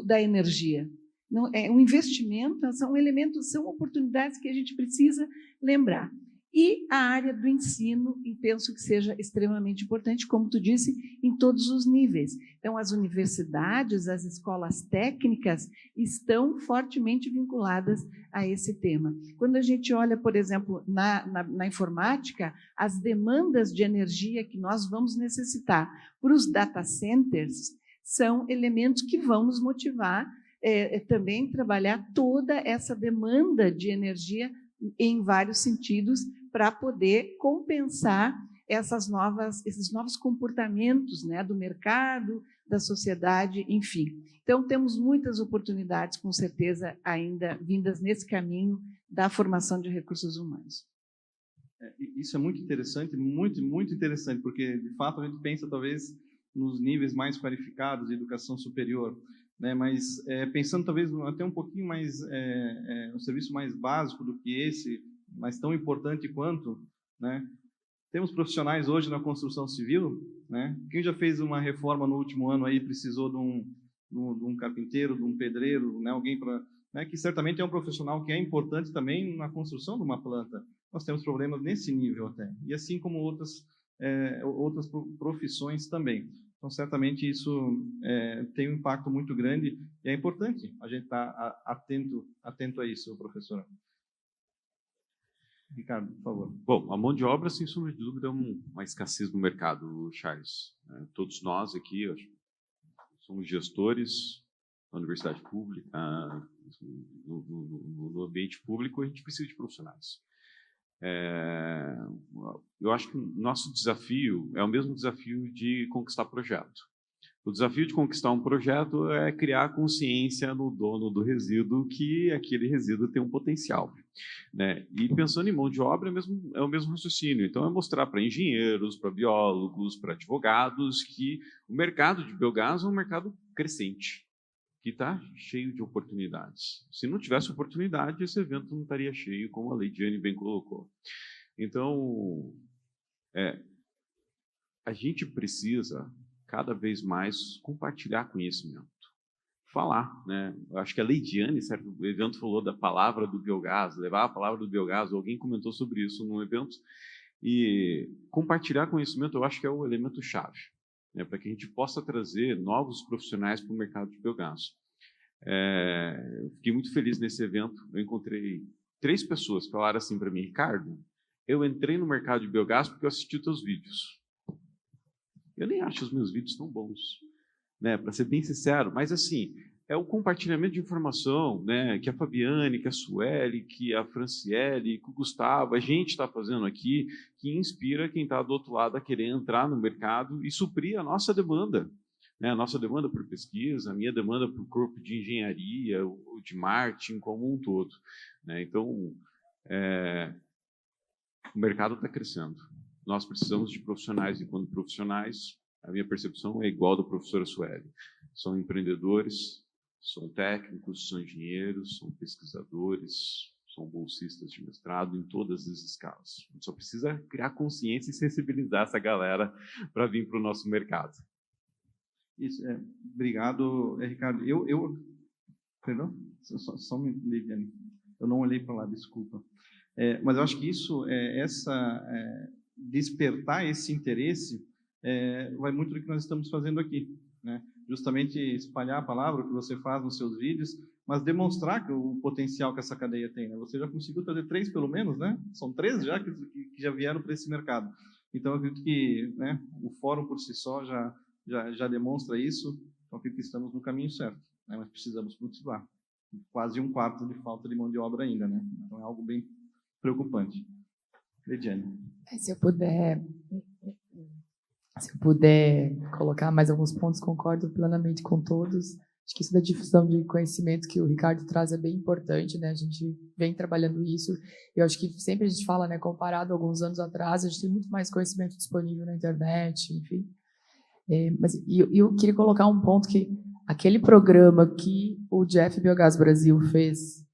da energia? Não, um investimento, são elementos, são oportunidades que a gente precisa lembrar. E a área do ensino, e penso que seja extremamente importante, como tu disse, em todos os níveis. Então, as universidades, as escolas técnicas estão fortemente vinculadas a esse tema. Quando a gente olha, por exemplo, na informática, as demandas de energia que nós vamos necessitar para os data centers são elementos que vão nos motivar também trabalhar toda essa demanda de energia em vários sentidos, para poder compensar esses novos comportamentos, né, do mercado, da sociedade, enfim. Então, temos muitas oportunidades, com certeza, ainda vindas nesse caminho da formação de recursos humanos. Isso é muito interessante, muito, muito interessante, porque, de fato, a gente pensa, talvez, nos níveis mais qualificados de educação superior, né? Mas pensando, talvez, até um pouquinho mais, um serviço mais básico do que esse, mas tão importante quanto, né? Temos profissionais hoje na construção civil, né? Quem já fez uma reforma no último ano aí precisou de um carpinteiro, de um pedreiro, né? Alguém para, né? Que certamente é um profissional que é importante também na construção de uma planta. Nós temos problemas nesse nível até, e assim como outras profissões também. Então, certamente isso tem um impacto muito grande e é importante a gente estar atento a isso, professora. Ricardo, por favor. Bom, a mão de obra, sem sombra de dúvida, é uma escassez no mercado, Charles. Todos nós aqui somos gestores da universidade pública, no ambiente público, a gente precisa de profissionais. Eu acho que o nosso desafio é o mesmo desafio de conquistar projeto. O desafio de conquistar um projeto é criar consciência no dono do resíduo que aquele resíduo tem um potencial, né? E pensando em mão de obra é o mesmo raciocínio. Então, é mostrar para engenheiros, para biólogos, para advogados que o mercado de biogás é um mercado crescente, que está cheio de oportunidades. Se não tivesse oportunidade, esse evento não estaria cheio, como a Leidiane bem colocou. Então, a gente precisa cada vez mais compartilhar conhecimento, falar, né? Eu acho que a Leidiane, certo evento, falou da palavra do biogás, levar a palavra do biogás, alguém comentou sobre isso num evento, e compartilhar conhecimento eu acho que é o elemento chave, né, para que a gente possa trazer novos profissionais para o mercado de biogás. Eu fiquei muito feliz nesse evento, eu encontrei 3 pessoas que falaram assim para mim: Ricardo, eu entrei no mercado de biogás porque eu assisti os teus vídeos. Eu nem acho os meus vídeos tão bons, né, para ser bem sincero, mas assim, é o compartilhamento de informação, né, que a Fabiane, que a Sueli, que a Franciele, que o Gustavo, a gente está fazendo aqui, que inspira quem está do outro lado a querer entrar no mercado e suprir a nossa demanda, né, a nossa demanda por pesquisa, a minha demanda por corpo de engenharia, o de marketing como um todo, né? Então, o mercado está crescendo. Nós precisamos de profissionais, e quando profissionais, a minha percepção é igual da professora Sueli. São empreendedores, são técnicos, são engenheiros, são pesquisadores, são bolsistas de mestrado em todas as escalas. A gente só precisa criar consciência e sensibilizar essa galera para vir para o nosso mercado. Isso, obrigado, Ricardo. Perdão? Só me ligue. Eu não olhei para lá, desculpa. Mas eu acho que isso, despertar esse interesse, vai muito do que nós estamos fazendo aqui, né? justamente espalhar a palavra, o que você faz nos seus vídeos, mas demonstrar o potencial que essa cadeia tem, né? Você já conseguiu trazer 3 pelo menos, né? São 3 já que já vieram para esse mercado. Então, eu acredito que, né, o fórum por si só já demonstra isso. Então, acredito que estamos no caminho certo, né? Mas precisamos continuar. Quase 1/4 de falta de mão de obra ainda, né? Então, é algo bem preocupante. Lidiane. Se eu puder colocar mais alguns pontos, concordo plenamente com todos. Acho que isso da difusão de conhecimento que o Ricardo traz é bem importante, né? A gente vem trabalhando isso. Eu acho que sempre a gente fala, né, comparado a alguns anos atrás, a gente tem muito mais conhecimento disponível na internet, enfim. Mas eu queria colocar um ponto que aquele programa que o Jeff Biogás Brasil fez,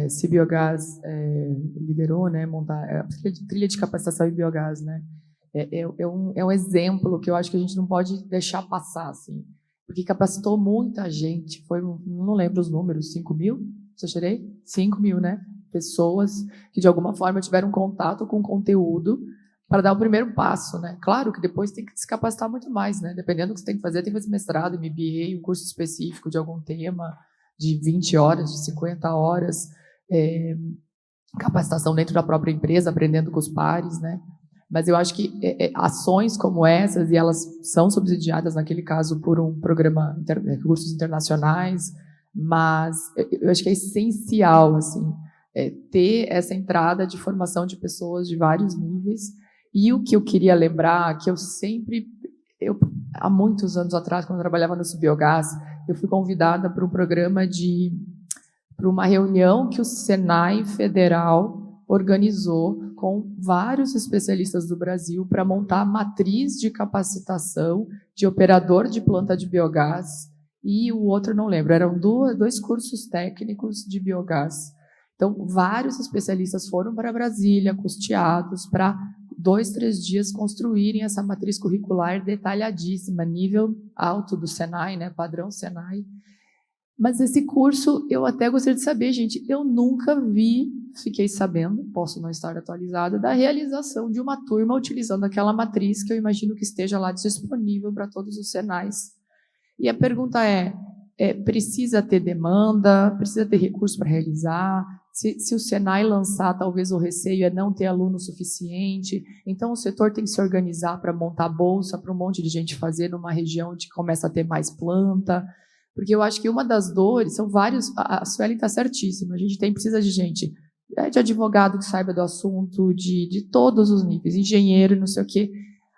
Cibiogás liderou, né, montar a trilha de capacitação em biogás, né? É um exemplo que eu acho que a gente não pode deixar passar, assim, porque capacitou muita gente. Não lembro os números, 5.000? Se eu tirei? 5.000, né? Pessoas que de alguma forma tiveram contato com o conteúdo para dar o primeiro passo, né? Claro que depois tem que se capacitar muito mais, né? Dependendo do que você tem que fazer mestrado, MBA, um curso específico de algum tema, de 20 horas, de 50 horas, capacitação dentro da própria empresa, aprendendo com os pares, né? Mas eu acho que ações como essas, e elas são subsidiadas, naquele caso, por um programa, recursos internacionais, mas eu acho que é essencial, assim, ter essa entrada de formação de pessoas de vários níveis. E o que eu queria lembrar, que há muitos anos atrás, quando eu trabalhava no Cibiogás, eu fui convidada para um programa para uma reunião que o Senai Federal organizou com vários especialistas do Brasil para montar a matriz de capacitação de operador de planta de biogás, e o outro não lembro, eram 2 cursos técnicos de biogás. Então, vários especialistas foram para Brasília, custeados, para 2, 3 dias construírem essa matriz curricular detalhadíssima, nível alto do Senai, né, padrão Senai. Mas esse curso, eu até gostaria de saber, gente, eu nunca fiquei sabendo, posso não estar atualizada, da realização de uma turma utilizando aquela matriz que eu imagino que esteja lá disponível para todos os Senais. E a pergunta precisa ter demanda, precisa ter recurso para realizar? Se o Senai lançar, talvez o receio é não ter aluno suficiente, então o setor tem que se organizar para montar bolsa para um monte de gente fazer numa região onde começa a ter mais planta. Porque eu acho que uma das dores, são vários, a Sueli está certíssima, a gente precisa de gente, de advogado que saiba do assunto, de todos os níveis, engenheiro, não sei o quê,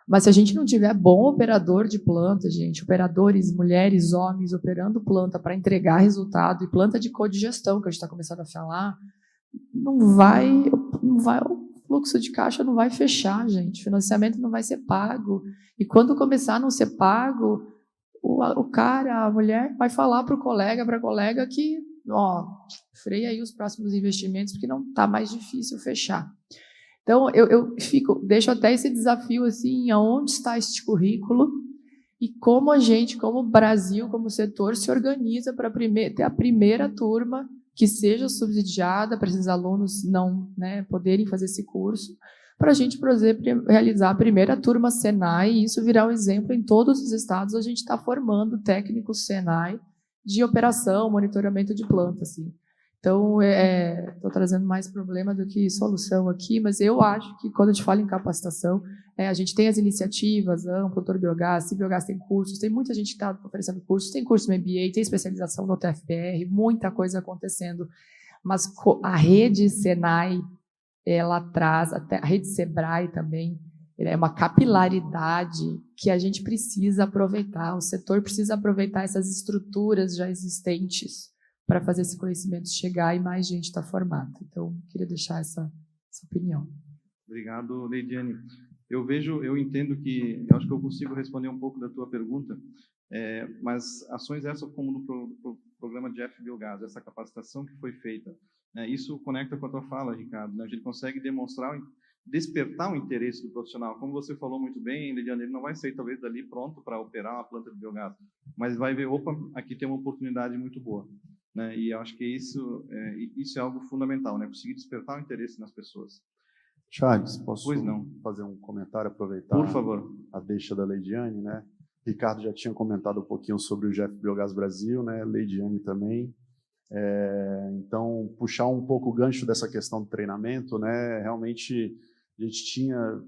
mas se a gente não tiver bom operador de planta, gente, operadores, mulheres, homens, operando planta para entregar resultado, e planta de codigestão, que a gente está começando a falar, não vai, o fluxo de caixa não vai fechar, gente, o financiamento não vai ser pago, e quando começar a não ser pago, o cara, a mulher, vai falar para o colega, para a colega que, freia aí os próximos investimentos, porque não está mais difícil fechar. Então, deixo até esse desafio, assim, aonde está este currículo e como a gente, como Brasil, como setor, se organiza para ter a primeira turma que seja subsidiada, para esses alunos não, né, poderem fazer esse curso, para a gente realizar a primeira turma Senai, e isso virar um exemplo em todos os estados. A gente está formando técnicos Senai de operação, monitoramento de planta, assim. Então, estou trazendo mais problema do que solução aqui, mas eu acho que quando a gente fala em capacitação, a gente tem as iniciativas, Produtor Biogás, Cibiogás tem cursos, tem muita gente que está oferecendo cursos, tem curso no MBA, tem especialização no TFPR, muita coisa acontecendo, mas a rede Senai, ela traz, até a rede Sebrae também, é uma capilaridade que a gente precisa aproveitar, o setor precisa aproveitar essas estruturas já existentes para fazer esse conhecimento chegar e mais gente estar formada. Então, queria deixar essa opinião. Obrigado, Leidiane. Eu entendo que, eu acho que eu consigo responder um pouco da tua pergunta, mas ações essas como no programa Jeff Biogás, essa capacitação que foi feita, né, isso conecta com a tua fala, Ricardo, né, a gente consegue despertar o interesse do profissional. Como você falou muito bem, Leidiane, ele não vai sair talvez dali pronto para operar uma planta de biogás, mas vai ver, opa, aqui tem uma oportunidade muito boa. Né, e eu acho que isso é algo fundamental, né, conseguir despertar o interesse nas pessoas. Charles, posso Pois não. fazer um comentário, aproveitar Por favor. a deixa da Leidiane, né? Ricardo já tinha comentado um pouquinho sobre o GEF Biogás Brasil, né? Leidiane também. Então, puxar um pouco o gancho dessa questão do treinamento, né? Realmente,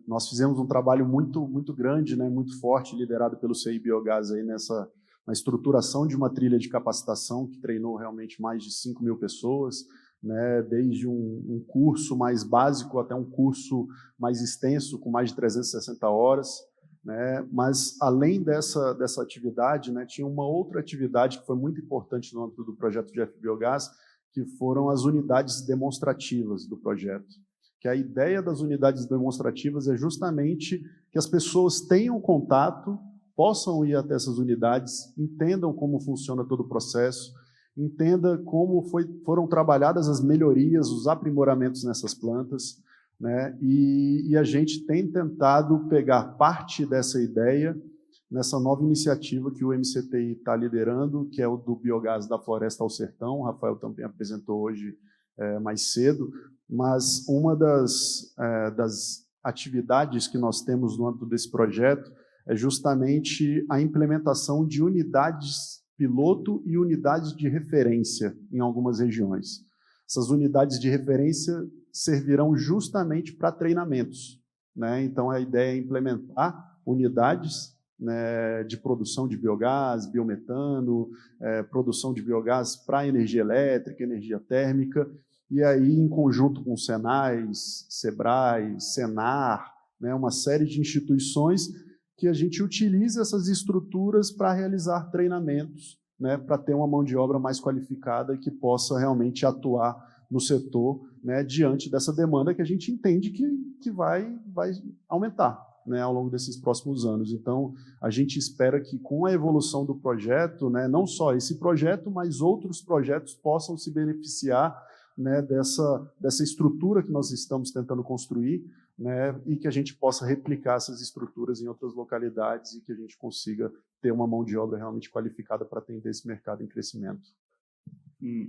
nós fizemos um trabalho muito grande, né? Muito forte, liderado pelo CI Biogás aí na estruturação de uma trilha de capacitação que treinou realmente mais de 5.000 pessoas, né? Desde um curso mais básico até um curso mais extenso, com mais de 360 horas. Né? Mas, além dessa atividade, né, tinha uma outra atividade que foi muito importante no âmbito do projeto GEF Biogás, que foram as unidades demonstrativas do projeto. Que a ideia das unidades demonstrativas é justamente que as pessoas tenham contato, possam ir até essas unidades, entendam como funciona todo o processo, entenda como foram trabalhadas as melhorias, os aprimoramentos nessas plantas, né? E a gente tem tentado pegar parte dessa ideia nessa nova iniciativa que o MCTI está liderando, que é o do biogás da floresta ao sertão. O Rafael também apresentou hoje mais cedo, mas uma das atividades que nós temos no âmbito desse projeto é justamente a implementação de unidades piloto e unidades de referência em algumas regiões. Essas unidades de referência servirão justamente para treinamentos, né? Então, a ideia é implementar unidades, né, de produção de biogás, biometano, produção de biogás para energia elétrica, energia térmica, e aí, em conjunto com o Senais, Sebrae, Senar, né, uma série de instituições que a gente utiliza essas estruturas para realizar treinamentos, né, para ter uma mão de obra mais qualificada e que possa realmente atuar no setor, né, diante dessa demanda que a gente entende que vai aumentar, né, ao longo desses próximos anos. Então, a gente espera que, com a evolução do projeto, né, não só esse projeto, mas outros projetos possam se beneficiar, né, dessa estrutura que nós estamos tentando construir, né, e que a gente possa replicar essas estruturas em outras localidades e que a gente consiga ter uma mão de obra realmente qualificada para atender esse mercado em crescimento.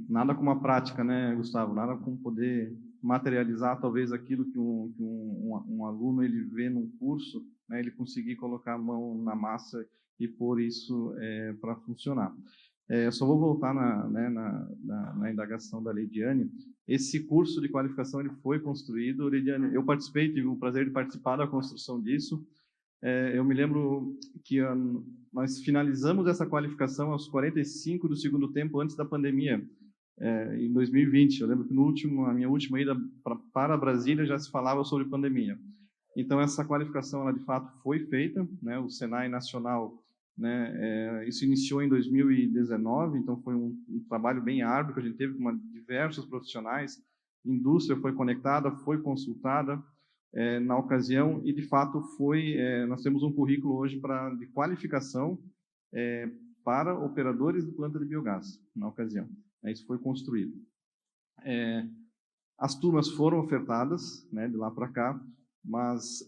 Nada como a prática, né, Gustavo? Nada como poder materializar talvez aquilo que um aluno ele vê num curso, né, ele conseguir colocar a mão na massa e pôr isso para funcionar. Eu só vou voltar na indagação da Leidiane. Esse curso de qualificação ele foi construído, Leidiane, eu participei, tive o prazer de participar da construção disso. Eu me lembro que nós finalizamos essa qualificação aos 45 do segundo tempo, antes da pandemia, em 2020. Eu lembro que a minha última ida para Brasília já se falava sobre pandemia. Então, essa qualificação, ela de fato foi feita, né? O Senai Nacional, né, isso iniciou em 2019, então foi um trabalho bem árduo que a gente teve com diversos profissionais. A indústria foi conectada, foi consultada na ocasião e, de fato, nós temos um currículo hoje de qualificação para operadores de planta de biogás, na ocasião. Isso foi construído. As turmas foram ofertadas, né, de lá para cá, mas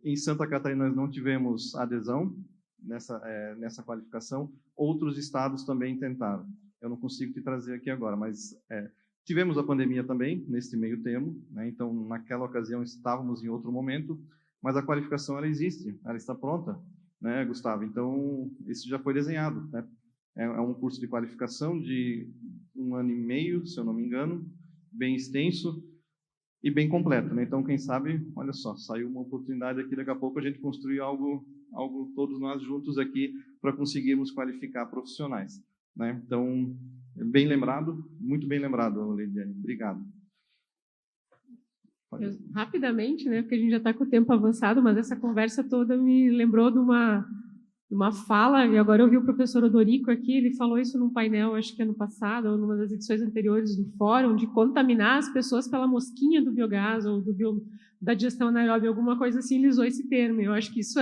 em Santa Catarina nós não tivemos adesão nessa qualificação. Outros estados também tentaram. Eu não consigo te trazer aqui agora, mas tivemos a pandemia também, nesse meio termo, né? Então, naquela ocasião, estávamos em outro momento, mas a qualificação, ela existe, ela está pronta, né, Gustavo? Então, isso já foi desenhado, né? É um curso de qualificação de 1 ano e meio, se eu não me engano, bem extenso e bem completo, né? Então, quem sabe, olha só, saiu uma oportunidade aqui, daqui a pouco a gente construir algo todos nós juntos aqui, para conseguirmos qualificar profissionais, né? Então, bem lembrado, muito bem lembrado, Leidiane. Obrigado. Rapidamente, né, porque a gente já está com o tempo avançado, mas essa conversa toda me lembrou de uma fala, e agora eu vi o professor Odorico aqui, ele falou isso num painel, acho que ano passado, ou numa das edições anteriores do fórum, de contaminar as pessoas pela mosquinha do biogás, ou da digestão anaeróbica, alguma coisa assim, ele usou esse termo. Eu acho que isso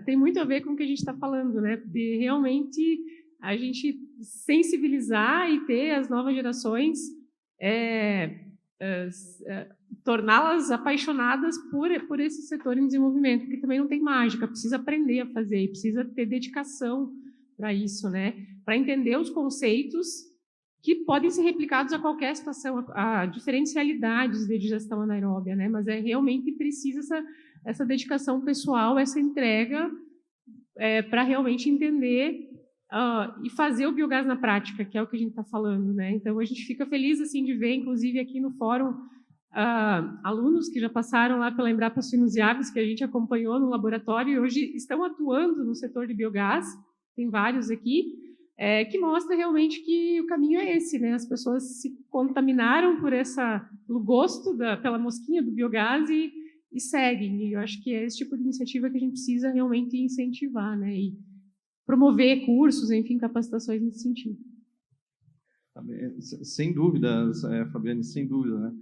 tem muito a ver com o que a gente está falando, né, de realmente a gente sensibilizar e ter as novas gerações, torná-las apaixonadas por esse setor em desenvolvimento, porque também não tem mágica, precisa aprender a fazer, e precisa ter dedicação para isso, né? Para entender os conceitos que podem ser replicados a qualquer situação, a diferentes realidades de digestão anaeróbia, né? Mas realmente precisa essa dedicação pessoal, essa entrega para realmente entender e fazer o biogás na prática, que é o que a gente está falando, né? Então, a gente fica feliz assim, de ver, inclusive, aqui no fórum, alunos que já passaram lá pela Embrapa Suínos e Aves, que a gente acompanhou no laboratório, e hoje estão atuando no setor de biogás, tem vários aqui, que mostra realmente que o caminho é esse, né? As pessoas se contaminaram pelo gosto pela mosquinha do biogás e seguem. E eu acho que é esse tipo de iniciativa que a gente precisa realmente incentivar, né? E promover cursos, enfim, capacitações nesse sentido. Sem dúvida, Fabiane, sem dúvida, né?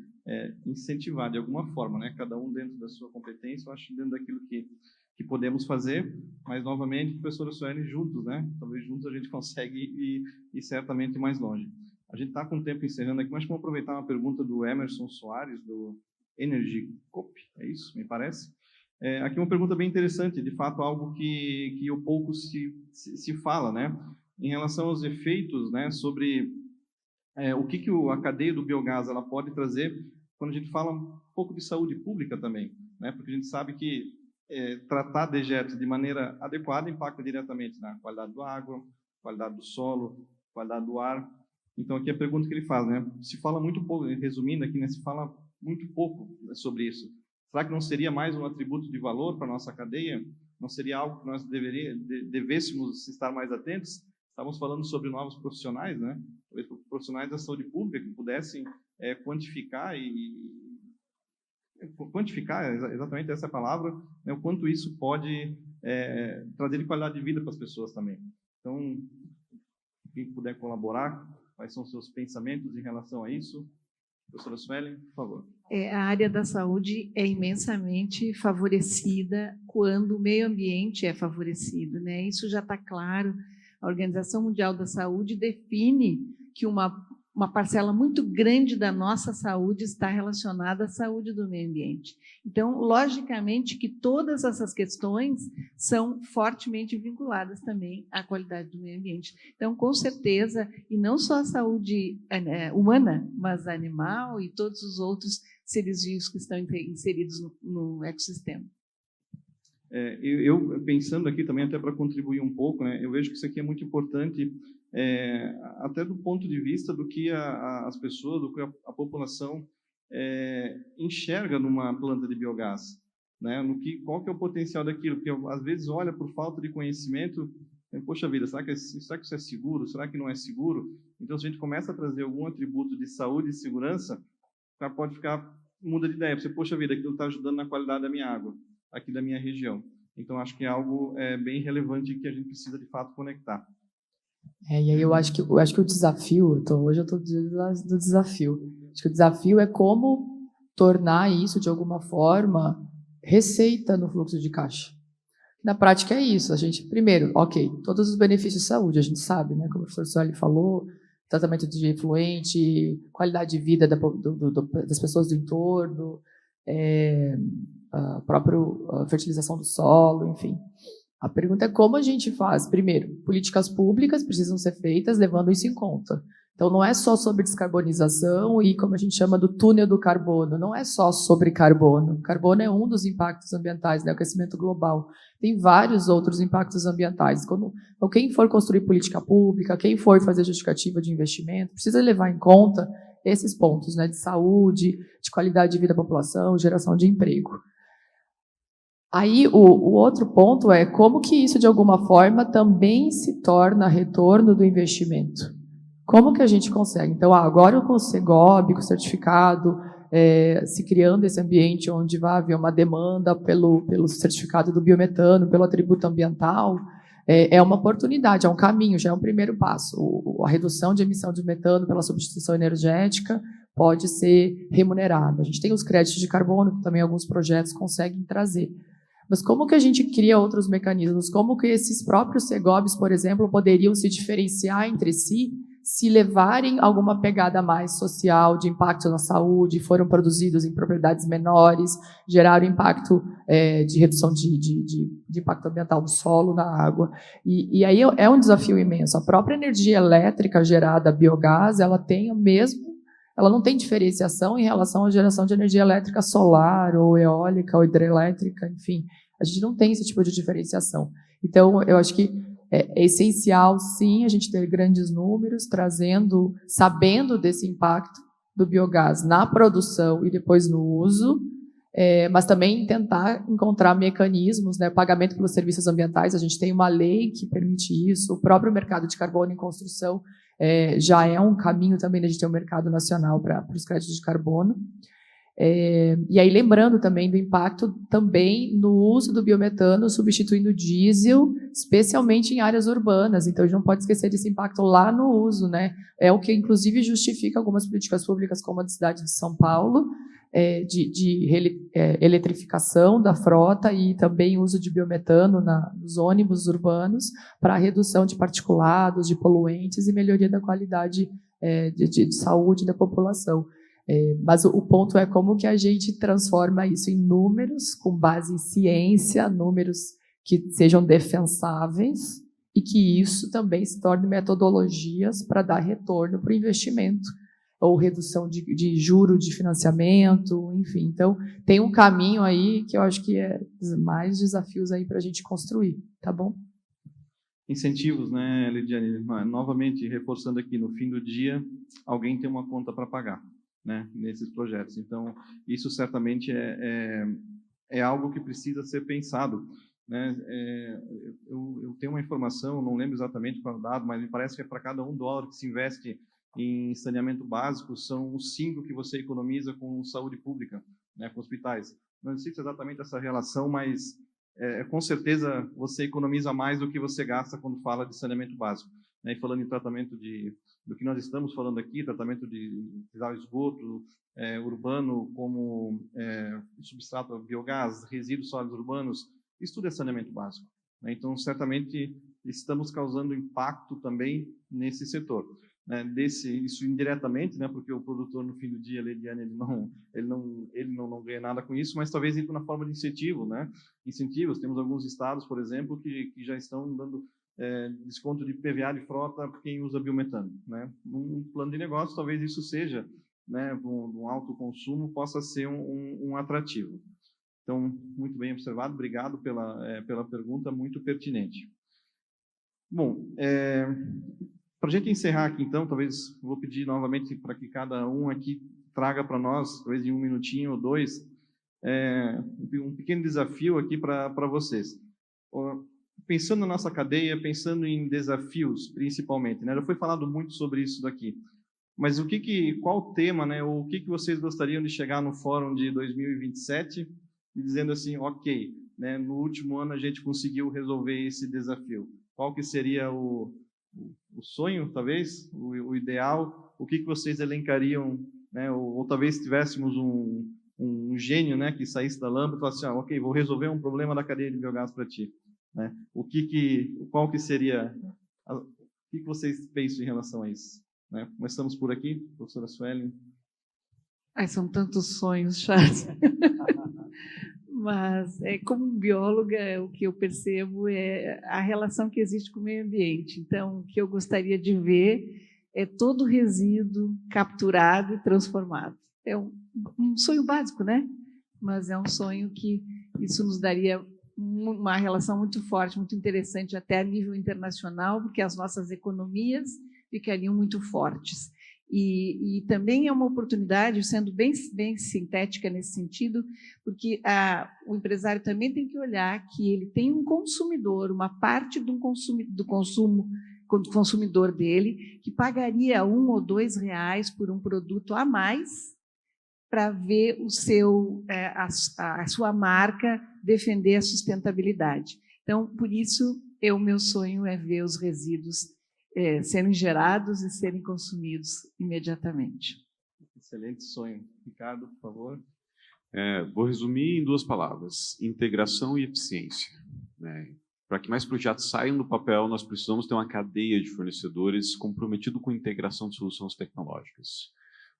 Incentivar de alguma forma, né? Cada um dentro da sua competência, eu acho, dentro daquilo que podemos fazer, mas, novamente, professora Sueli, juntos, né? Talvez juntos a gente consegue ir certamente mais longe. A gente está com o tempo encerrando aqui, mas vamos aproveitar uma pergunta do Emerson Soares, do Energy Cop, é isso, me parece? Aqui uma pergunta bem interessante, de fato, algo que pouco se fala, né? Em relação aos efeitos, né, sobre o que a cadeia do biogás ela pode trazer quando a gente fala um pouco de saúde pública também, né? Porque a gente sabe que tratar dejetos de maneira adequada impacta diretamente na qualidade da água, qualidade do solo, qualidade do ar. Então, aqui a pergunta que ele faz, né? Se fala muito pouco, resumindo aqui, né, se fala muito pouco sobre isso. Será que não seria mais um atributo de valor para a nossa cadeia? Não seria algo que nós devêssemos estar mais atentos? Estávamos falando sobre novos profissionais, né? Profissionais da saúde pública que pudessem quantificar exatamente essa palavra, né, o quanto isso pode trazer de qualidade de vida para as pessoas também. Então, quem puder colaborar, quais são os seus pensamentos em relação a isso? Professora Sueli, por favor. A área da saúde é imensamente favorecida quando o meio ambiente é favorecido, né? Isso já está claro. A Organização Mundial da Saúde define que uma parcela muito grande da nossa saúde está relacionada à saúde do meio ambiente. Então, logicamente que todas essas questões são fortemente vinculadas também à qualidade do meio ambiente. Então, com certeza, e não só a saúde humana, mas animal e todos os outros seres vivos que estão inseridos no ecossistema. Eu pensando aqui também, até para contribuir um pouco, né, eu vejo que isso aqui é muito importante, até do ponto de vista do que as pessoas, do que a população enxerga numa planta de biogás, né, qual que é o potencial daquilo, porque às vezes olha por falta de conhecimento, poxa vida, será que isso é seguro? Será que não é seguro? Então, se a gente começa a trazer algum atributo de saúde e segurança, pode muda de ideia, poxa vida, aquilo está ajudando na qualidade da minha água, aqui da minha região. Então, acho que é algo bem relevante que a gente precisa, de fato, conectar. E aí eu acho que o desafio, hoje eu estou do desafio. Acho que o desafio é como tornar isso, de alguma forma, receita no fluxo de caixa. Na prática é isso. A gente, primeiro, todos os benefícios de saúde, a gente sabe, né? Como o professor Sueli falou, tratamento de efluente, qualidade de vida das pessoas do entorno, a própria fertilização do solo, enfim. A pergunta é como a gente faz. Primeiro, políticas públicas precisam ser feitas levando isso em conta. Então, não é só sobre descarbonização e, como a gente chama, do túnel do carbono. Não é só sobre carbono. Carbono é um dos impactos ambientais, né? O aquecimento global. Tem vários outros impactos ambientais. Então, quem for construir política pública, quem for fazer justificativa de investimento, precisa levar em conta esses pontos, né? De saúde, de qualidade de vida da população, geração de emprego. Aí, o outro ponto é como que isso, de alguma forma, também se torna retorno do investimento. Como que a gente consegue? Então, agora com o Segob, com o certificado, se criando esse ambiente onde vai haver uma demanda pelo certificado do biometano, pelo atributo ambiental, é uma oportunidade, é um caminho, já é um primeiro passo. A redução de emissão de metano pela substituição energética pode ser remunerada. A gente tem os créditos de carbono, que também alguns projetos conseguem trazer. Mas como que a gente cria outros mecanismos? Como que esses próprios Segobs, por exemplo, poderiam se diferenciar entre si, se levarem alguma pegada mais social, de impacto na saúde, foram produzidos em propriedades menores, geraram impacto de redução de impacto ambiental no solo, na água. E aí é um desafio imenso. A própria energia elétrica gerada a biogás, ela não tem diferenciação em relação à geração de energia elétrica solar, ou eólica, ou hidrelétrica, enfim. A gente não tem esse tipo de diferenciação. Então, eu acho que é essencial, sim, a gente ter grandes números, sabendo desse impacto do biogás na produção e depois no uso, mas também tentar encontrar mecanismos, né, pagamento pelos serviços ambientais. A gente tem uma lei que permite isso, o próprio mercado de carbono em construção já é um caminho também, a gente tem um mercado nacional para os créditos de carbono. E aí, lembrando também do impacto também no uso do biometano, substituindo o diesel, especialmente em áreas urbanas. Então, a gente não pode esquecer desse impacto lá no uso, né? É o que, inclusive, justifica algumas políticas públicas, como a da cidade de São Paulo, de eletrificação da frota e também uso de biometano nos ônibus urbanos para redução de particulados, de poluentes e melhoria da qualidade de saúde da população. Mas o ponto é como que a gente transforma isso em números, com base em ciência, números que sejam defensáveis e que isso também se torne metodologias para dar retorno para o investimento, ou redução de juro de financiamento, enfim. Então, tem um caminho aí que eu acho que é mais desafios aí para a gente construir, tá bom? Incentivos, né, Lidiane? Novamente, reforçando aqui, no fim do dia, alguém tem uma conta para pagar, né, nesses projetos. Então, isso certamente é algo que precisa ser pensado, né? Eu tenho uma informação, não lembro exatamente qual é o dado, mas me parece que para cada $1 que se investe em saneamento básico, são os 5 que você economiza com saúde pública, né, com hospitais. Não sei exatamente essa relação, mas com certeza você economiza mais do que você gasta quando fala de saneamento básico, né? E falando em tratamento do que nós estamos falando aqui, tratamento de esgoto urbano como substrato biogás, resíduos sólidos urbanos, isso tudo é saneamento básico, né? Então, certamente, estamos causando impacto também nesse setor, né? Isso indiretamente, né? Porque o produtor, no fim do dia, ele não ganha nada com isso, mas talvez indo na forma de incentivo, né? Incentivos, temos alguns estados, por exemplo, que já estão dando desconto de PVA de frota para quem usa biometano, né? Um plano de negócio, talvez isso seja, né, um alto consumo, possa ser um atrativo. Então, muito bem observado, obrigado pela pergunta, muito pertinente. Bom, para a gente encerrar aqui, então, talvez vou pedir novamente para que cada um aqui traga para nós, talvez em 1 minutinho ou 2, um pequeno desafio aqui para vocês. Pensando na nossa cadeia, pensando em desafios, principalmente, né? Já foi falado muito sobre isso daqui. Mas qual o tema, né? O que vocês gostariam de chegar no fórum de 2027 e dizendo assim, ok, né? No último ano a gente conseguiu resolver esse desafio. Qual que seria o sonho, talvez, o ideal? O que vocês elencariam, né? Ou talvez tivéssemos um gênio, né? Que saísse da lâmpada e falasse assim, ok, vou resolver um problema da cadeia de biogás para ti, né? Qual que seria, o que vocês pensam em relação a isso, né? Começamos por aqui, professora Suelen. São tantos sonhos, Charles. Mas, como bióloga, o que eu percebo é a relação que existe com o meio ambiente. Então, o que eu gostaria de ver é todo o resíduo capturado e transformado. É um sonho básico, né? Mas é um sonho que isso nos daria uma relação muito forte, muito interessante, até a nível internacional, porque as nossas economias ficariam muito fortes. E também é uma oportunidade, sendo bem sintética nesse sentido, porque o empresário também tem que olhar que ele tem um consumidor, uma parte do consumidor dele, que pagaria R$1 ou R$2 por um produto a mais para ver a sua marca defender a sustentabilidade. Então, por isso, o meu sonho é ver os resíduos serem gerados e serem consumidos imediatamente. Excelente sonho. Ricardo, por favor. Vou resumir em 2 palavras: integração e eficiência, né? Para que mais projetos saiam do papel, nós precisamos ter uma cadeia de fornecedores comprometido com a integração de soluções tecnológicas.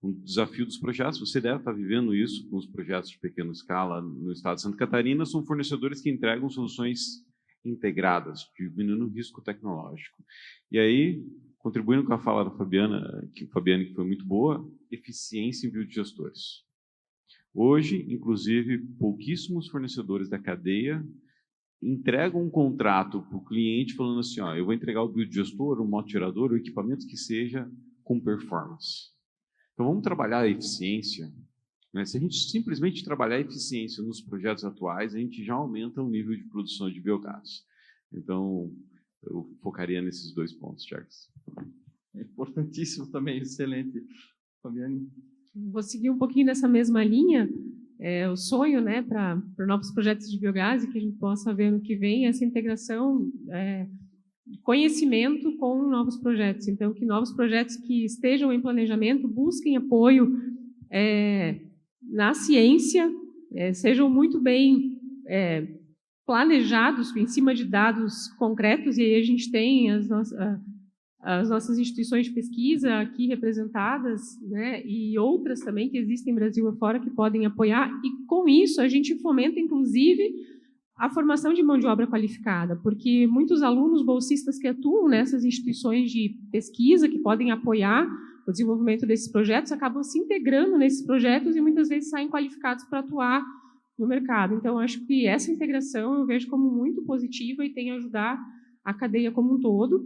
Um desafio dos projetos, você deve estar vivendo isso com os projetos de pequena escala no estado de Santa Catarina, são fornecedores que entregam soluções integradas, diminuindo o risco tecnológico. E aí, contribuindo com a fala da Fabiana, que foi muito boa, eficiência em biodigestores. Hoje, inclusive, pouquíssimos fornecedores da cadeia entrega um contrato para o cliente falando assim, ó, eu vou entregar o biodigestor, o motogerador, o equipamento que seja com performance. Então, vamos trabalhar a eficiência. Né? Se a gente simplesmente trabalhar a eficiência nos projetos atuais, a gente já aumenta o nível de produção de biogás. Então, eu focaria nesses 2 pontos, Charles. É importantíssimo também, excelente, Fabiane. Vou seguir um pouquinho nessa mesma linha. O sonho, né, para novos projetos de biogás e que a gente possa ver no que vem essa integração de conhecimento com novos projetos. Então, que novos projetos que estejam em planejamento busquem apoio na ciência, sejam muito bem planejados em cima de dados concretos, e aí a gente tem as nossas instituições de pesquisa aqui representadas, né, e outras também que existem no Brasil afora que podem apoiar, e com isso a gente fomenta, inclusive, a formação de mão de obra qualificada, porque muitos alunos bolsistas que atuam nessas instituições de pesquisa, que podem apoiar o desenvolvimento desses projetos, acabam se integrando nesses projetos e muitas vezes saem qualificados para atuar no mercado. Então, acho que essa integração eu vejo como muito positiva e tem a ajudar a cadeia como um todo.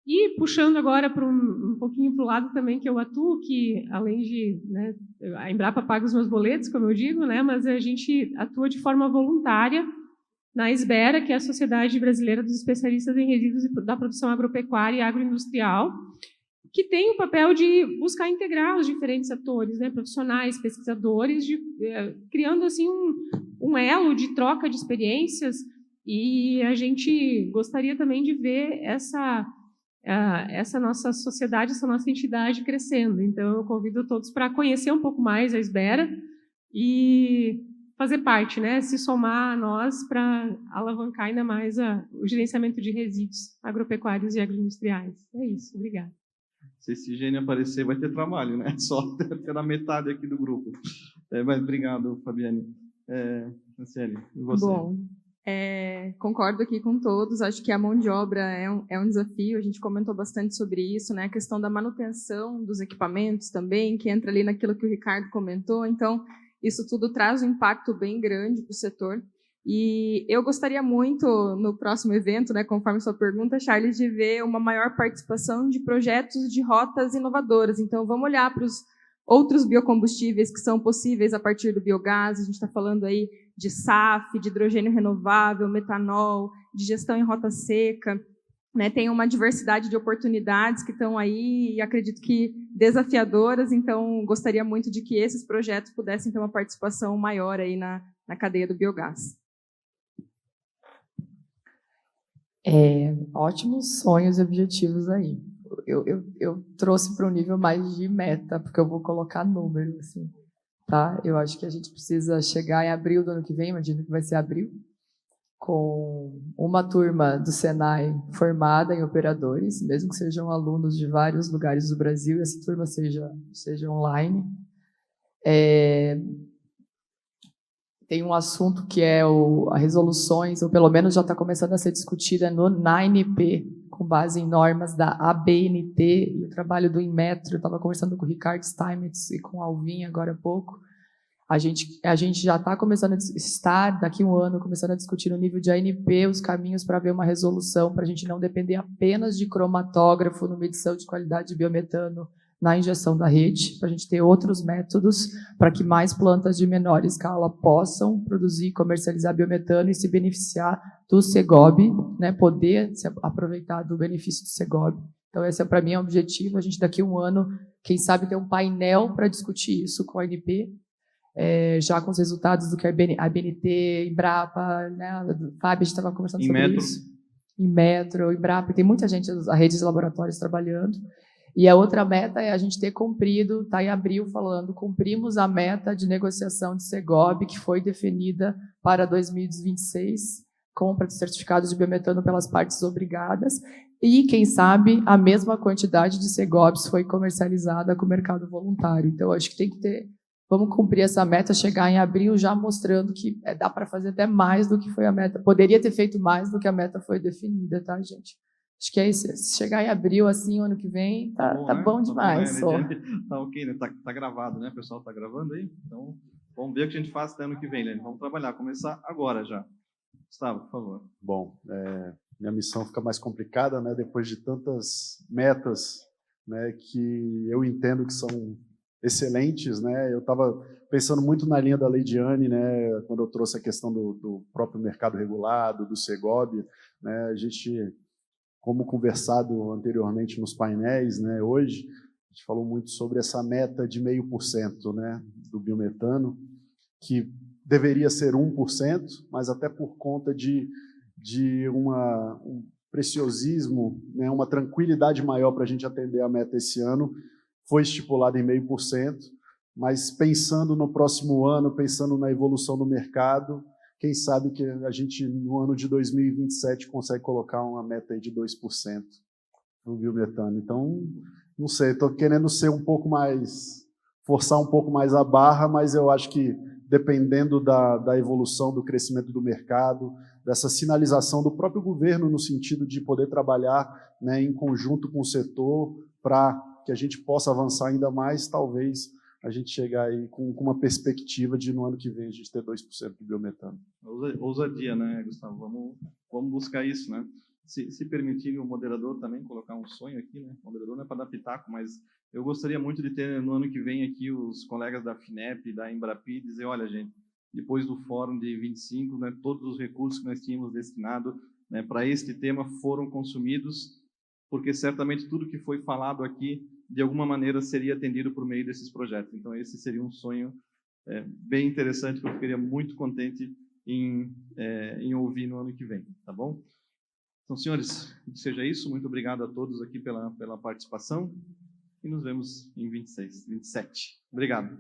E puxando agora para um pouquinho para o lado também que eu atuo, que além de, né, a Embrapa paga os meus boletos, como eu digo, né, mas a gente atua de forma voluntária na SBERA, que é a Sociedade Brasileira dos Especialistas em Resíduos da Produção Agropecuária e Agroindustrial, que tem o papel de buscar integrar os diferentes atores, né, profissionais, pesquisadores, criando assim um elo de troca de experiências, e a gente gostaria também de ver essa nossa sociedade, essa nossa entidade crescendo. Então, eu convido todos para conhecer um pouco mais a SBERA e fazer parte, né, se somar a nós para alavancar ainda mais o gerenciamento de resíduos agropecuários e agroindustriais. É isso, obrigada. Se esse gênio aparecer, vai ter trabalho, né? Só ter a metade aqui do grupo. Mas obrigado, Fabiane. Franciele, e você? Bom, concordo aqui com todos. Acho que a mão de obra é um desafio. A gente comentou bastante sobre isso, né? A questão da manutenção dos equipamentos também, que entra ali naquilo que o Ricardo comentou. Então, isso tudo traz um impacto bem grande para o setor. E eu gostaria muito, no próximo evento, né, conforme sua pergunta, Charles, de ver uma maior participação de projetos de rotas inovadoras. Então, vamos olhar para os outros biocombustíveis que são possíveis a partir do biogás. A gente está falando aí de SAF, de hidrogênio renovável, metanol, de gestão em rota seca. Né, tem uma diversidade de oportunidades que estão aí e acredito que desafiadoras. Então, gostaria muito de que esses projetos pudessem ter uma participação maior aí na cadeia do biogás. Ótimos sonhos e objetivos aí. Eu trouxe para um nível mais de meta, porque eu vou colocar número, assim, tá? Eu acho que a gente precisa chegar em abril do ano que vem, imagino que vai ser abril, com uma turma do Senai formada em operadores, mesmo que sejam alunos de vários lugares do Brasil, e essa turma seja online. Tem um assunto que é as resoluções, ou pelo menos já está começando a ser discutida na ANP, com base em normas da ABNT, e o trabalho do Inmetro. Eu estava conversando com o Ricardo Steinmetz e com o Alvin agora há pouco. A gente já está começando a estar, daqui a um ano, começando a discutir no nível de ANP os caminhos para ver uma resolução, para a gente não depender apenas de cromatógrafo no medição de qualidade de biometano na injeção da rede, para a gente ter outros métodos para que mais plantas de menor escala possam produzir e comercializar biometano e se beneficiar do Segob, né, poder se aproveitar do benefício do Segob. Então, esse para mim é um objetivo. A gente daqui a um ano, quem sabe, ter um painel para discutir isso com a ANP, já com os resultados do que a ABNT, Embrapa, né, Fábio, a gente estava conversando sobre isso. Inmetro, Embrapa, tem muita gente, a rede de laboratórios trabalhando. E a outra meta é a gente ter cumprido, está em abril falando, cumprimos a meta de negociação de Segob, que foi definida para 2026, compra de certificados de biometano pelas partes obrigadas, e, quem sabe, a mesma quantidade de Segobs foi comercializada com o mercado voluntário. Então, acho que tem que ter, vamos cumprir essa meta, chegar em abril já mostrando que dá para fazer até mais do que foi a meta. Poderia ter feito mais do que a meta foi definida, tá, gente? Acho que é isso. Se chegar em abril, assim, o ano que vem, tá bom demais. Tá bom, né? Tá ok, né? Tá gravado, né? O pessoal tá gravando aí? Então, vamos ver o que a gente faz até ano que vem, né? Vamos trabalhar, começar agora já. Gustavo, por favor. Bom, minha missão fica mais complicada, né, depois de tantas metas, né, que eu entendo que são excelentes, né. Eu estava pensando muito na linha da Leidiane, né, quando eu trouxe a questão do próprio mercado regulado, do Segob, né. A gente, como conversado anteriormente nos painéis, né, hoje a gente falou muito sobre essa meta de 0,5%, né, do biometano, que deveria ser 1%, mas até por conta de um preciosismo, né, uma tranquilidade maior para a gente atender a meta esse ano, foi estipulada em 0,5%, mas pensando no próximo ano, pensando na evolução do mercado, quem sabe que a gente, no ano de 2027, consegue colocar uma meta aí de 2% no biometano. Então, não sei, estou querendo ser um pouco mais, forçar um pouco mais a barra, mas eu acho que, dependendo da evolução, do crescimento do mercado, dessa sinalização do próprio governo, no sentido de poder trabalhar, né, em conjunto com o setor, para que a gente possa avançar ainda mais, talvez a gente chegar aí com uma perspectiva de, no ano que vem, a gente ter 2% de biometano. Ousadia, né, Gustavo? Vamos buscar isso, né? Se permitir o moderador também colocar um sonho aqui, né? O moderador não é para dar pitaco, mas eu gostaria muito de ter no ano que vem aqui os colegas da FINEP, da Embrapi, dizer, olha, gente, depois do fórum de 25, né, todos os recursos que nós tínhamos destinado, né, para este tema foram consumidos, porque certamente tudo que foi falado aqui, de alguma maneira, seria atendido por meio desses projetos. Então, esse seria um sonho bem interessante, que eu ficaria muito contente em ouvir no ano que vem, tá bom? Então, senhores, que seja isso. Muito obrigado a todos aqui pela participação e nos vemos em 27. Obrigado.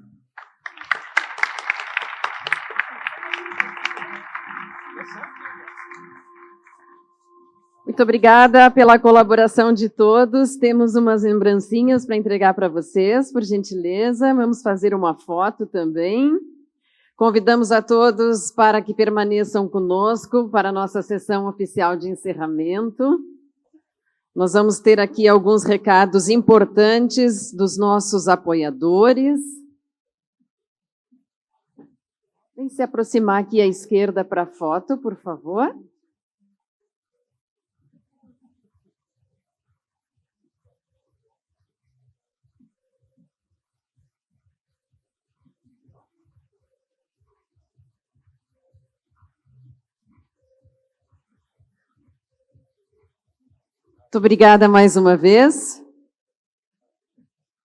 Muito obrigada pela colaboração de todos. Temos umas lembrancinhas para entregar para vocês, por gentileza. Vamos fazer uma foto também. Convidamos a todos para que permaneçam conosco para a nossa sessão oficial de encerramento. Nós vamos ter aqui alguns recados importantes dos nossos apoiadores. Vem se aproximar aqui à esquerda para a foto, por favor. Muito obrigada mais uma vez.